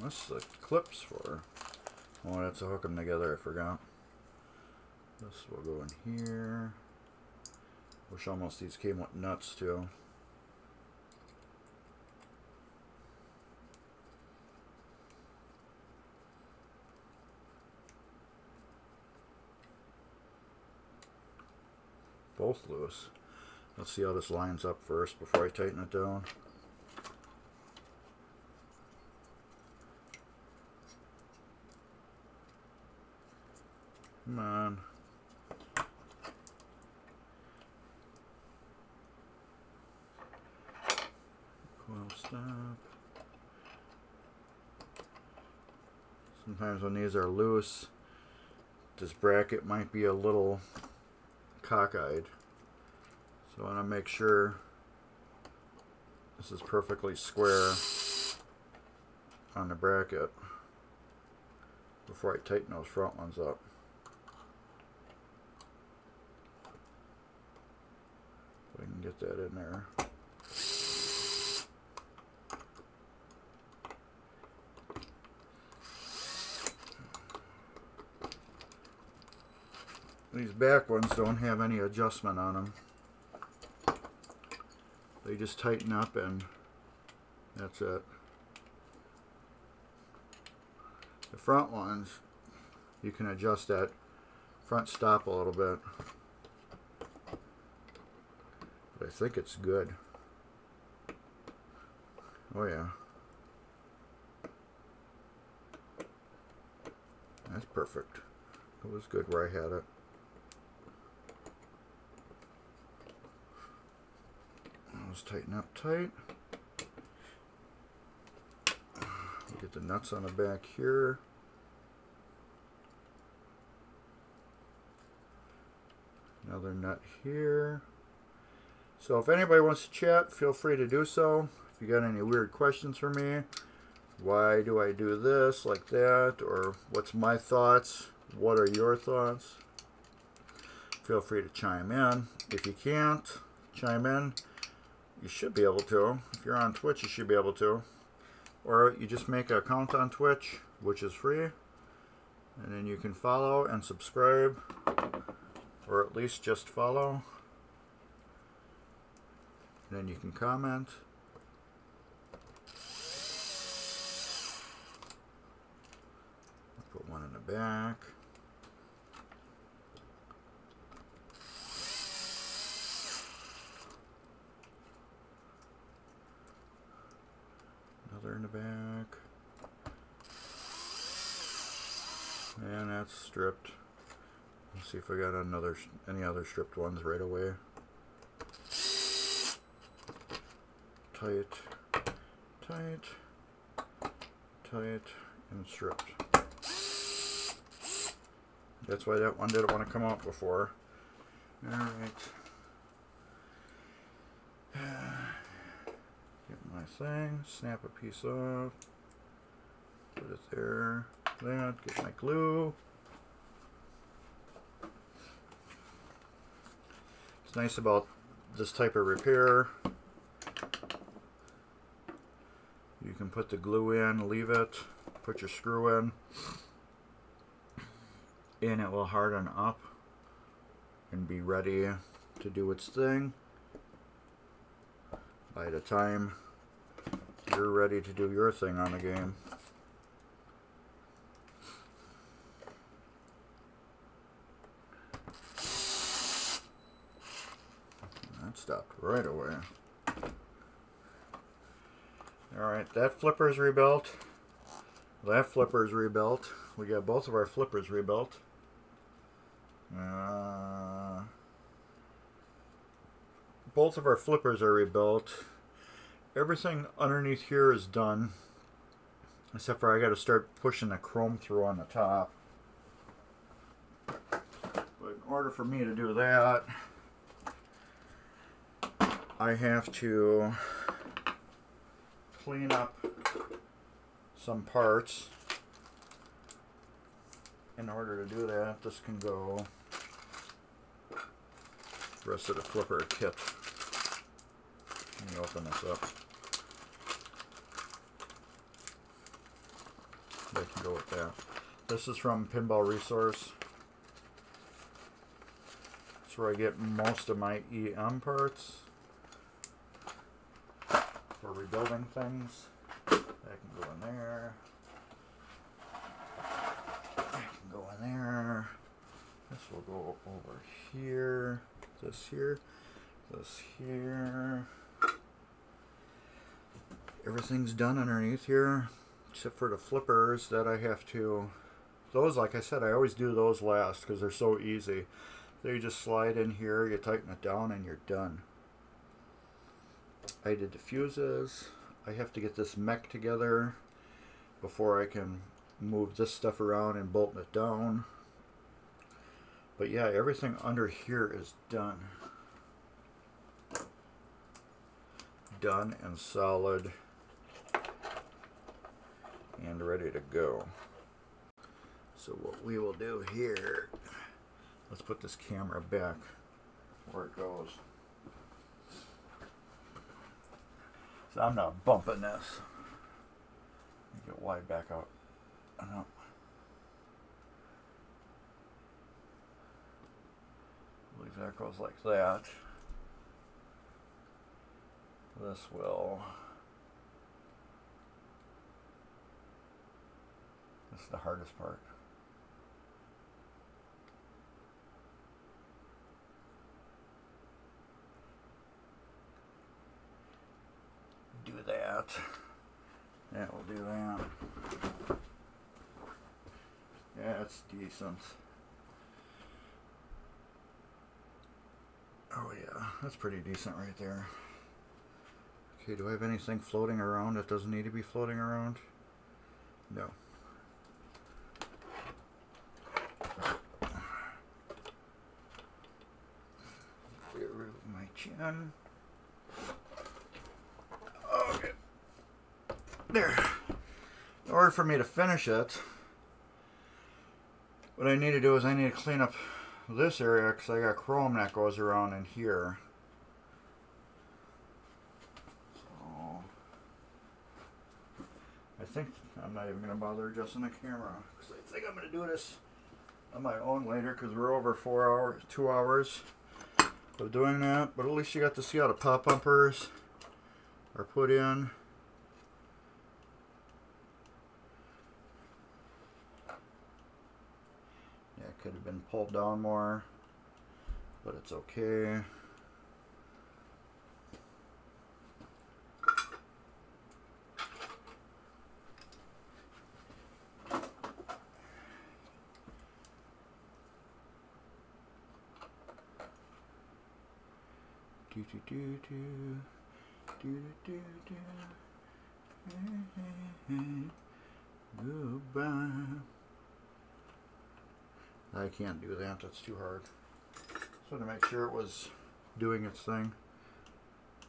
What's the clips for? Oh, that's to hook them together, I forgot. This will go in here. Wish almost these came with nuts too. Both loose. Let's see how this lines up first before I tighten it down. Come on. Coil stop. Sometimes when these are loose, this bracket might be a little cockeyed. So I want to make sure this is perfectly square on the bracket before I tighten those front ones up. If I can get that in there. These back ones don't have any adjustment on them. They just tighten up and that's it. The front ones, you can adjust that front stop a little bit. But I think it's good. Oh yeah. That's perfect. It was good where I had it. Let's tighten up tight. Get the nuts on the back here. Another nut here. So if anybody wants to chat, feel free to do so. If you got any weird questions for me, why do I do this like that, or what's my thoughts, what are your thoughts, feel free to chime in. If you can't chime in, you should be able to. If you're on Twitch, you should be able to. Or you just make an account on Twitch, which is free. And then you can follow and subscribe. Or at least just follow. And then you can comment. Put one in the back. In the back, and that's stripped. Let's see if I got any other stripped ones right away. Tight, tight, tight, and stripped. That's why that one didn't want to come out before. All right. Get my thing, snap a piece off, put it there, that, get my glue. It's nice about this type of repair. You can put the glue in, leave it, put your screw in, and it will harden up and be ready to do its thing. By the time you're ready to do your thing on the game. That stopped right away. Alright, that flipper is rebuilt. That flipper is rebuilt. We got both of our flippers rebuilt. Both of our flippers are rebuilt. Everything underneath here is done, except for I got to start pushing the chrome through on the top. But in order for me to do that, I have to clean up some parts. In order to do that, this can go. The rest of the flipper kit. Let me open this up. That can go with that. This is from Pinball Resource. That's where I get most of my EM parts for rebuilding things. That can go in there. That can go in there. This will go over here. This here. This here. Everything's done underneath here, except for the flippers that I have to. Those, like I said, I always do those last because they're so easy. So you just slide in here, you tighten it down, and you're done. I did the fuses. I have to get this mech together before I can move this stuff around and bolt it down. But yeah, everything under here is done. Done and solid and ready to go. So what we will do here, let's put this camera back where it goes. So I'm not bumping this. Get wide back out. No. I believe that goes like that. This will. This is the hardest part. Do that. That will do that. Yeah, it's decent. Oh yeah, that's pretty decent right there. Okay, do I have anything floating around that doesn't need to be floating around? No. Remove my chin. Okay. There. In order for me to finish it, what I need to do is I need to clean up this area because I got chrome that goes around in here. So I think I'm not even going to bother adjusting the camera because I think I'm going to do this on my own later because we're over 4 hours, 2 hours of doing that. But at least you got to see how the pop bumpers are put in. Yeah, it could have been pulled down more, but it's okay. Do do do do do do do. Goodbye. I can't do that, that's too hard. So to make sure it was doing its thing.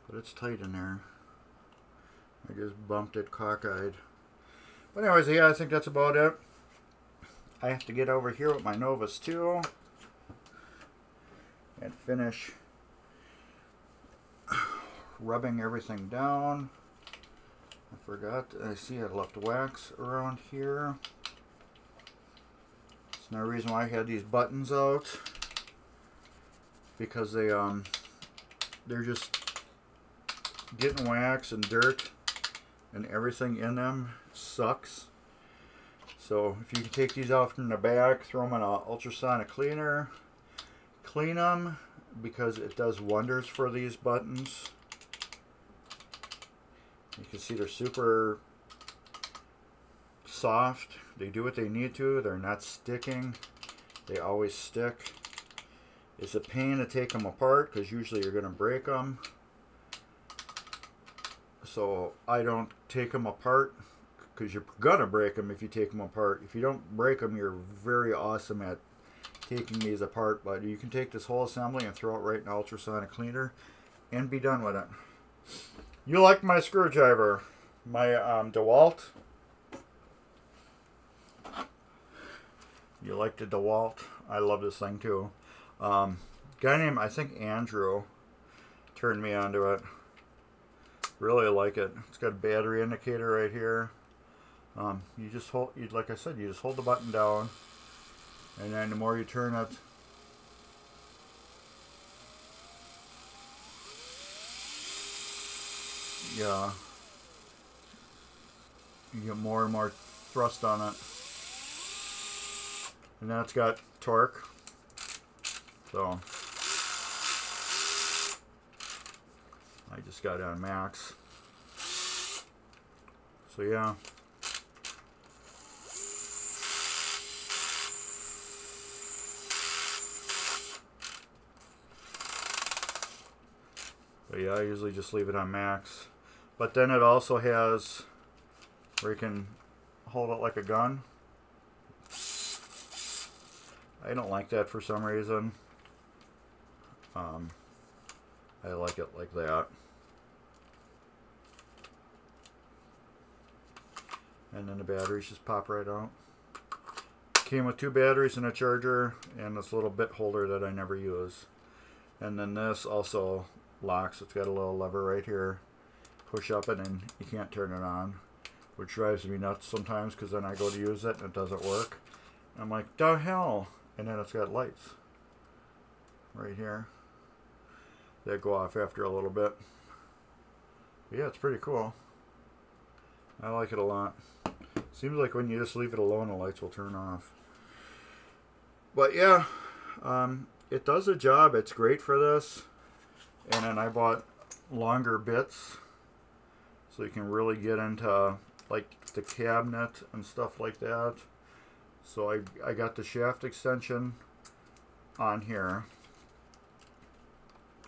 But it's tight in there. I just bumped it cockeyed. But anyways, yeah, I think that's about it. I have to get over here with my Novus 2 and finish rubbing everything down. I forgot, I see I left wax around here. There's no reason why I had these buttons out, because they're just getting wax and dirt and everything in them sucks. So if you can take these out from the back, throw them in an ultrasonic cleaner, clean them, because it does wonders for these buttons. You can see they're super soft. They do what they need to. They're not sticking. They always stick. It's a pain to take them apart because usually you're going to break them. So I don't take them apart because you're going to break them if you take them apart. If you don't break them, you're very awesome at taking these apart. But you can take this whole assembly and throw it right in an ultrasonic cleaner and be done with it. You like my screwdriver? My DeWalt. You like the DeWalt? I love this thing too. Guy named, I think, Andrew turned me onto it. Really like it. It's got a battery indicator right here. You just hold, like I said, you just hold the button down, and then the more you turn it, yeah, you get more and more thrust on it. And then it's got torque. So I just got it on max. So yeah. But yeah, I usually just leave it on max. But then it also has where you can hold it like a gun. I don't like that for some reason. I like it like that. And then the batteries just pop right out. Came with 2 batteries and a charger and this little bit holder that I never use. And then this also locks. It's got a little lever right here. Push up it and you can't turn it on, which drives me nuts sometimes because then I go to use it and it doesn't work. And I'm like, the hell? And then it's got lights right here that go off after a little bit. But yeah, it's pretty cool. I like it a lot. Seems like when you just leave it alone, the lights will turn off. But yeah, it does a job. It's great for this. And then I bought longer bits so you can really get into like the cabinet and stuff like that. So I got the shaft extension on here,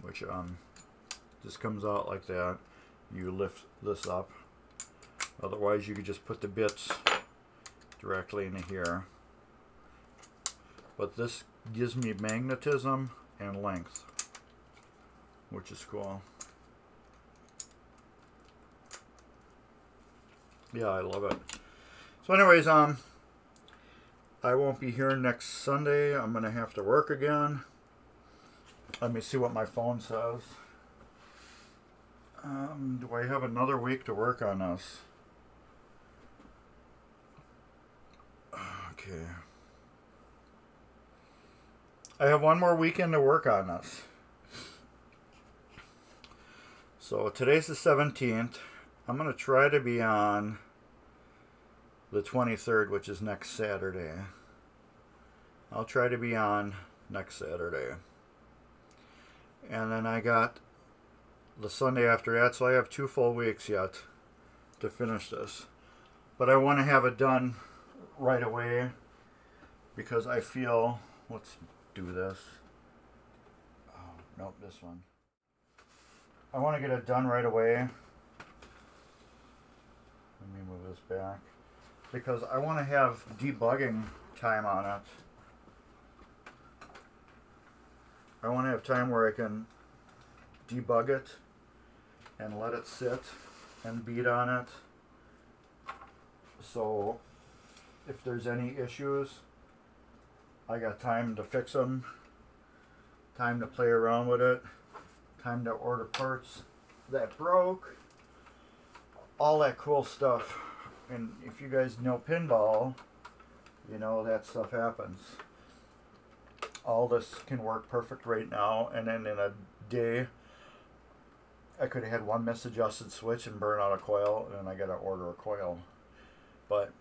which just comes out like that. You lift this up. Otherwise you could just put the bits directly into here. But this gives me magnetism and length, which is cool. Yeah, I love it. So anyways, I won't be here next Sunday. I'm gonna have to work again. Let me see what my phone says. Do I have another week to work on this? Okay. I have one more weekend to work on this. So today's the 17th. I'm going to try to be on the 23rd, which is next Saturday. I'll try to be on next Saturday. And then I got the Sunday after that, so I have 2 full weeks yet to finish this. But I want to have it done right away because I feel, let's do this. Oh, nope, this one. I want to get it done right away. Let me move this back. Because I want to have debugging time on it. I want to have time where I can debug it and let it sit and beat on it. So if there's any issues, I got time to fix them, time to play around with it, time to order parts that broke, all that cool stuff. And if you guys know pinball, you know that stuff happens. All this can work perfect right now, and then in a day I could have had one misadjusted switch and burn out a coil, and then I gotta order a coil. But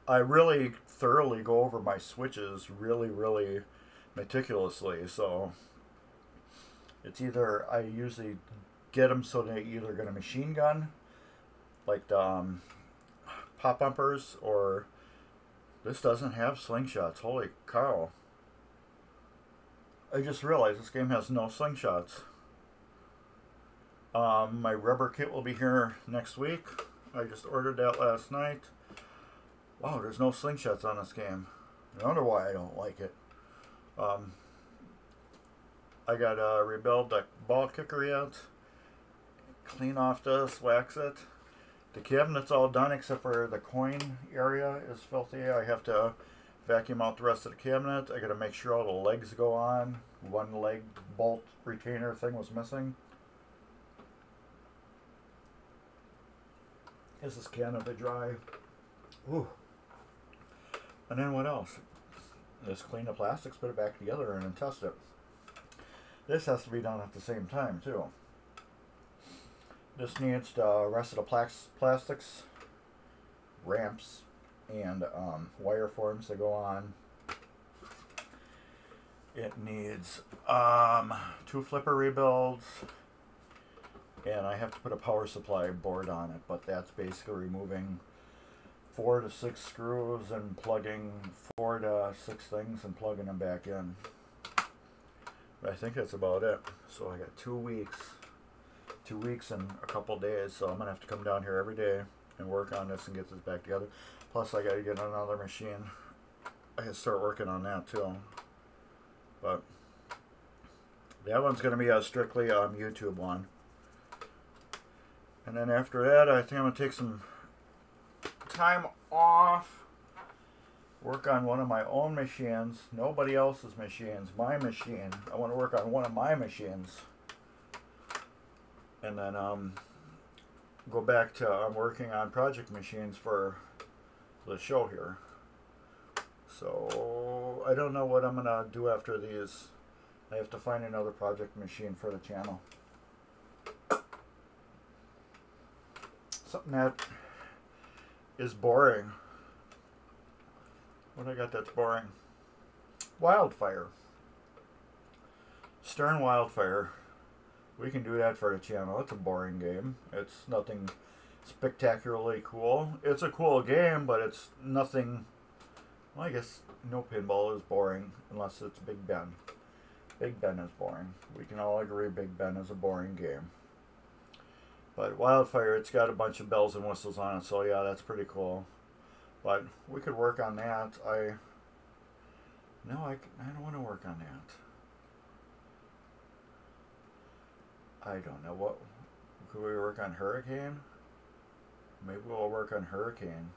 I really thoroughly go over my switches really meticulously, so it's either I usually get them so they either get a machine gun like the pop bumpers, or this doesn't have slingshots. Holy cow. I just realized this game has no slingshots. My rubber kit will be here next week. I just ordered that last night. Wow, there's no slingshots on this game. I wonder why I don't like it. I got rebuild the ball kicker yet. Clean off this, wax it. The cabinet's all done except for the coin area is filthy. I have to vacuum out the rest of the cabinet. I gotta make sure all the legs go on. One leg bolt retainer thing was missing. This is Canada Dry. Ooh. And then what else? Just clean the plastics, put it back together, and then test it. This has to be done at the same time, too. This needs the rest of the plastics, ramps, and wire forms that go on. It needs 2 flipper rebuilds, and I have to put a power supply board on it, but that's basically removing 4 to 6 screws and plugging 4 to 6 things and plugging them back in. But I think that's about it. So I got 2 weeks. 2 weeks and a couple days, so I'm gonna have to come down here every day and work on this and get this back together. Plus I gotta get another machine. I gotta start working on that too. But that one's gonna be a strictly YouTube one. And then after that, I think I'm gonna take some time off, work on one of my own machines, nobody else's machines, my machine. I want to work on one of my machines. And then go back to working on project machines for the show here. So I don't know what I'm gonna do after these. I have to find another project machine for the channel. Something that is boring. What I got that's boring? Wildfire. Stern Wildfire. We can do that for the channel. It's a boring game. It's nothing spectacularly cool. It's a cool game, but it's nothing... Well, I guess no pinball is boring unless it's Big Ben. Big Ben is boring. We can all agree Big Ben is a boring game. But Wildfire, it's got a bunch of bells and whistles on it, so yeah, that's pretty cool. But we could work on that. I don't want to work on that. I don't know. What could we work on? Hurricane? Maybe we'll work on Hurricane.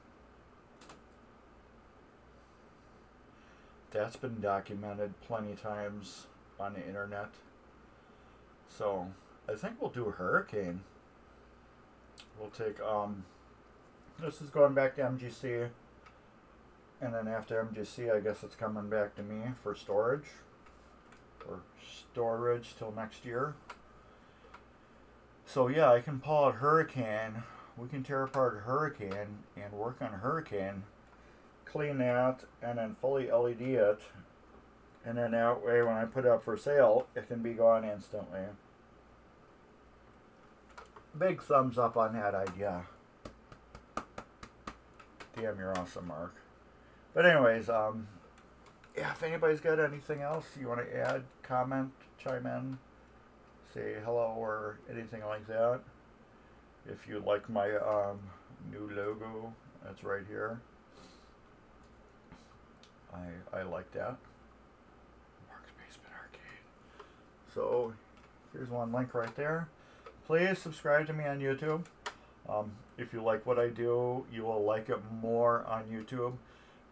That's been documented plenty of times on the internet. So I think we'll do Hurricane. We'll take this is going back to MGC, and then after MGC I guess it's coming back to me for storage till next year. So yeah, I can pull out Hurricane. We can tear apart Hurricane and work on Hurricane, clean that, and then fully LED it, and then that way when I put it up for sale it can be gone instantly. Big thumbs up on that idea. Damn, you're awesome, Mark. But anyways, yeah, if anybody's got anything else you want to add, comment, chime in, say hello or anything like that. If you like my new logo, that's right here. I like that. Mark's Basement Arcade. So here's one link right there. Please subscribe to me on YouTube. If you like what I do, you will like it more on YouTube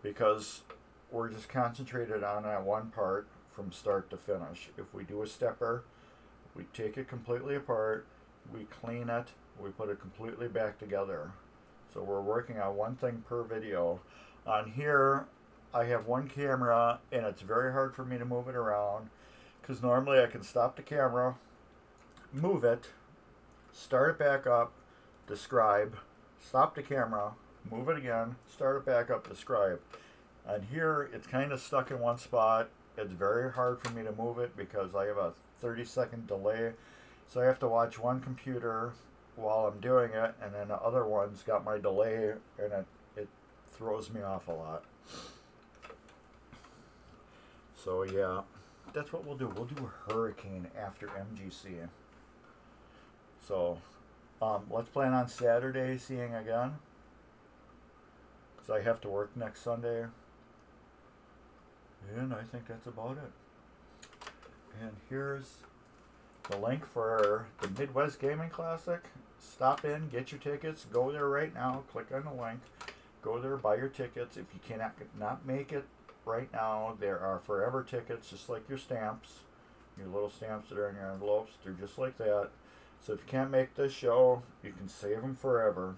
because we're just concentrated on that one part from start to finish. If we do a stepper, we take it completely apart, we clean it, we put it completely back together. So we're working on one thing per video. On here, I have one camera and it's very hard for me to move it around because normally I can stop the camera, move it, start it back up, describe, stop the camera, move it again, start it back up, describe. And here it's kind of stuck in one spot. It's very hard for me to move it because I have a 30-second delay. So I have to watch one computer while I'm doing it, and then the other one's got my delay, and it throws me off a lot. So yeah, that's what we'll do. We'll do a Hurricane after MGC. So let's plan on Saturday seeing again, because I have to work next Sunday. And I think that's about it. And here's the link for the Midwest Gaming Classic. Stop in, get your tickets, go there right now, click on the link, go there, buy your tickets. If you cannot not make it right now, there are forever tickets, just like your stamps, your little stamps that are in your envelopes, they're just like that. So if you can't make this show, you can save them forever.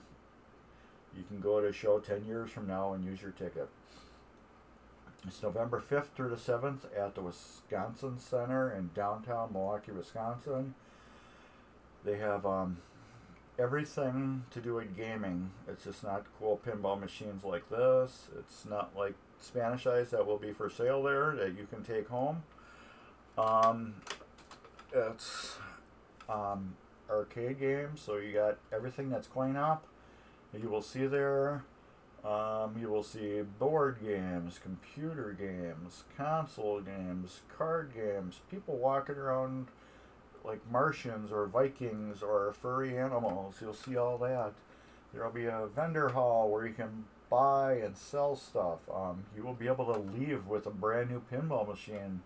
You can go to a show 10 years from now and use your ticket. It's November 5th through the 7th at the Wisconsin Center in downtown Milwaukee, Wisconsin. They have everything to do with gaming. It's just not cool pinball machines like this. It's not like Spanish Ice that will be for sale there that you can take home. It's arcade games, so you got everything that's coin op. You will see there. You will see board games, computer games, console games, card games, people walking around like Martians or Vikings or furry animals. You'll see all that. There will be a vendor hall where you can buy and sell stuff. You will be able to leave with a brand new pinball machine.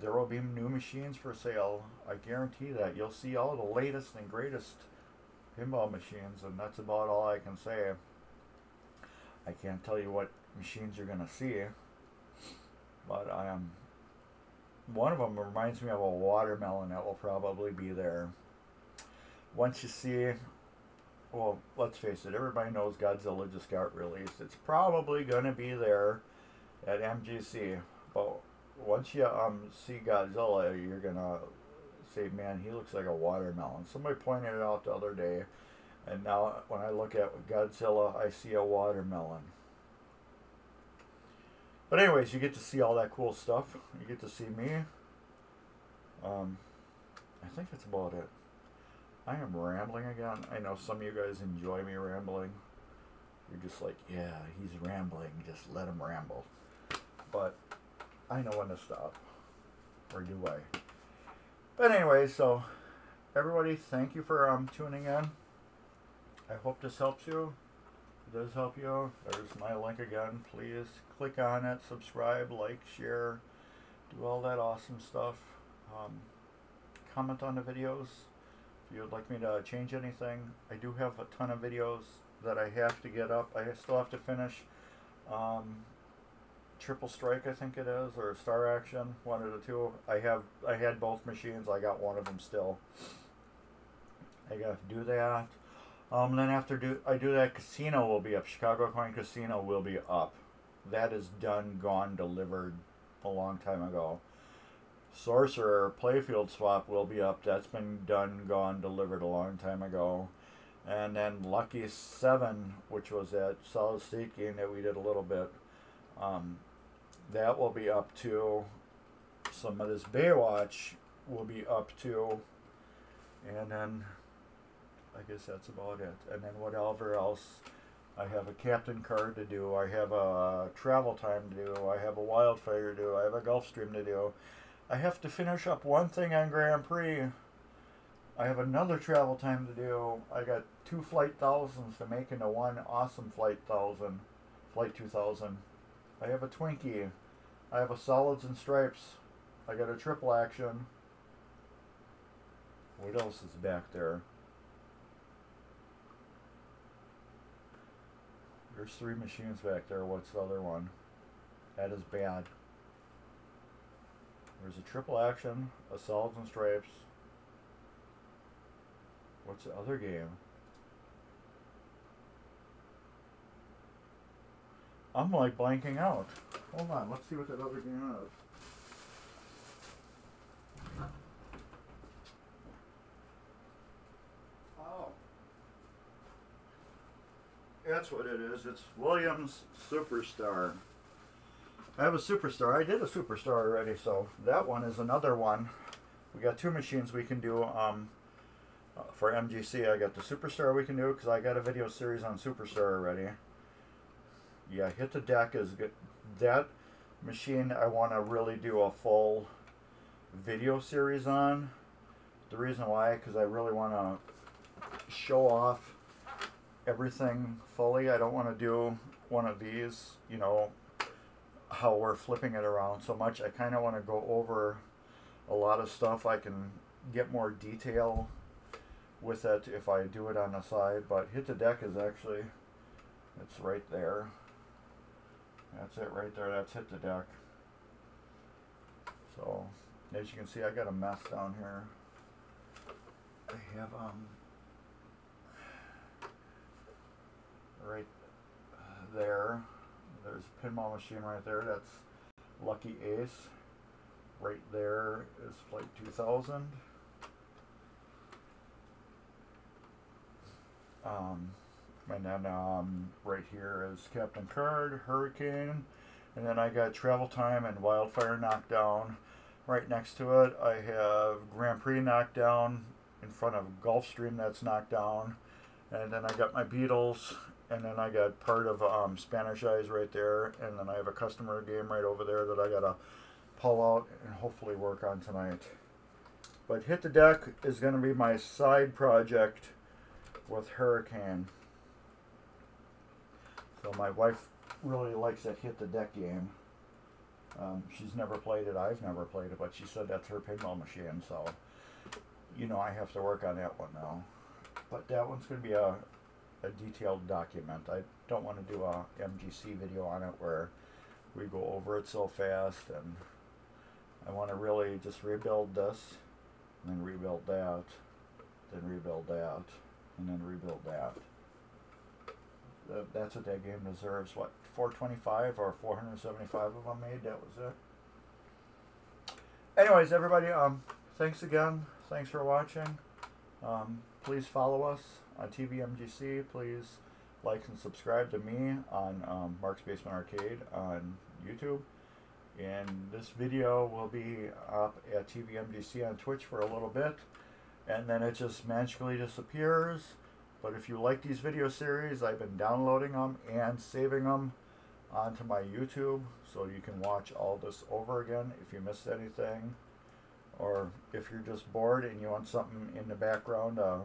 There will be new machines for sale. I guarantee that. You'll see all the latest and greatest pinball machines, and that's about all I can say. I can't tell you what machines you're going to see, but one of them reminds me of a watermelon that will probably be there. Once you see, well, let's face it, everybody knows Godzilla just got released. It's probably going to be there at MGC, but once you see Godzilla, you're going to say, man, he looks like a watermelon. Somebody pointed it out the other day. And now, when I look at Godzilla, I see a watermelon. But anyways, you get to see all that cool stuff. You get to see me. I think that's about it. I am rambling again. I know some of you guys enjoy me rambling. You're just like, yeah, he's rambling. Just let him ramble. But I know when to stop. Or do I? But anyway, so everybody, thank you for tuning in. I hope this helps you. If it does help you, there's my link again. Please click on it, subscribe, like, share, do all that awesome stuff. Comment on the videos if you would like me to change anything. I do have a ton of videos that I have to get up. I still have to finish Triple Strike, I think it is, or Star Action, one of the two. I had both machines. I got one of them still. I got to do that. Then after I do that, Casino will be up. Chicago Coin Casino will be up. That is done, gone, delivered a long time ago. Sorcerer Playfield Swap will be up. That's been done, gone, delivered a long time ago. And then Lucky 7, which was that solid state game that we did a little bit, that will be up too. Some of this Baywatch will be up too. And then I guess that's about it. And then whatever else, I have a captain card to do. I have a travel time to do. I have a wildfire to do. I have a Gulfstream to do. I have to finish up one thing on Grand Prix. I have another travel time to do. I got 2 Flight 1000s to make into one awesome Flight 1000, Flight 2000. I have a Twinkie. I have a Solids and Stripes. I got a Triple Action. What else is back there? There's 3 machines back there. What's the other one? That is bad. There's a Triple Action, a Solids and Stripes. What's the other game? I'm like blanking out. Hold on, let's see what that other game is. Oh. That's what it is. It's Williams Superstar. I have a Superstar. I did a Superstar already, so that one is another one. We got 2 machines we can do for MGC. I got the Superstar we can do because I got a video series on Superstar already. Yeah, Hit the Deck is good. That machine I want to really do a full video series on. The reason why, because I really want to show off everything fully. I don't want to do one of these, you know, how we're flipping it around so much. I kind of want to go over a lot of stuff. I can get more detail with it if I do it on the side, but Hit the Deck is actually, it's right there. That's it right there. That's Hit the Deck. So as you can see, I got a mess down here. I have right there. There's a pinball machine right there. That's Lucky Ace. Right there is Flight 2000. And then right here is Captain Card, Hurricane, and then I got Travel Time and Wildfire Knockdown. Right next to it, I have Grand Prix Knockdown in front of Gulfstream, that's Knockdown, and then I got my Beatles, and then I got part of Spanish Eyes right there, and then I have a customer game right over there that I gotta pull out and hopefully work on tonight. But Hit the Deck is going to be my side project with Hurricane. So my wife really likes that Hit the Deck game. She's never played it, I've never played it, but she said that's her pinball machine, so you know I have to work on that one now. But that one's going to be a detailed document. I don't want to do a MGC video on it where we go over it so fast, and I want to really just rebuild this, and then rebuild that, then rebuild that, and then rebuild that. That's what that game deserves. What, 425 or 475 of them made? That was it. Anyways, everybody, thanks again. Thanks for watching. Please follow us on tvMGC. Please like and subscribe to me on Mark's Basement Arcade on YouTube. And this video will be up at tvMGC on Twitch for a little bit, and then it just magically disappears. But if you like these video series, I've been downloading them and saving them onto my YouTube, so you can watch all this over again if you missed anything, or if you're just bored and you want something in the background to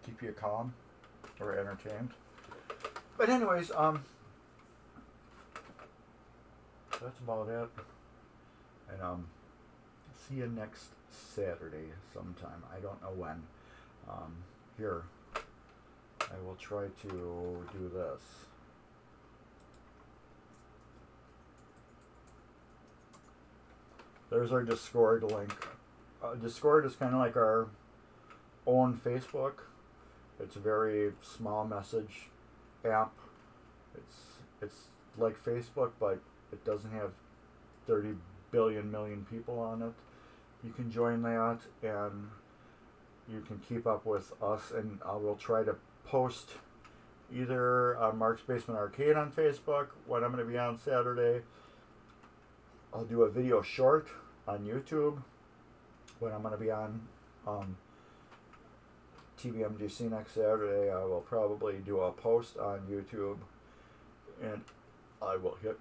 keep you calm or entertained. But anyways, that's about it. And see you next Saturday sometime. I don't know when. Here, I will try to do this. There's our Discord link. Discord is kind of like our own Facebook. It's a very small message app. It's like Facebook, but it doesn't have 30 million people on it. You can join that, and you can keep up with us, and I will try to post either on Mark's Basement Arcade on Facebook when I'm going to be on Saturday. I'll do a video short on YouTube when I'm going to be on tvMGC next Saturday. I will probably do a post on YouTube, and I will hit,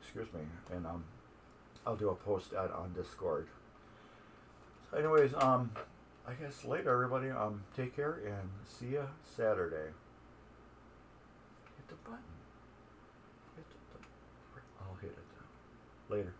and I'll do a post on Discord. So anyways, I guess later, everybody, take care and see ya Saturday. Hit the button. I'll hit it later.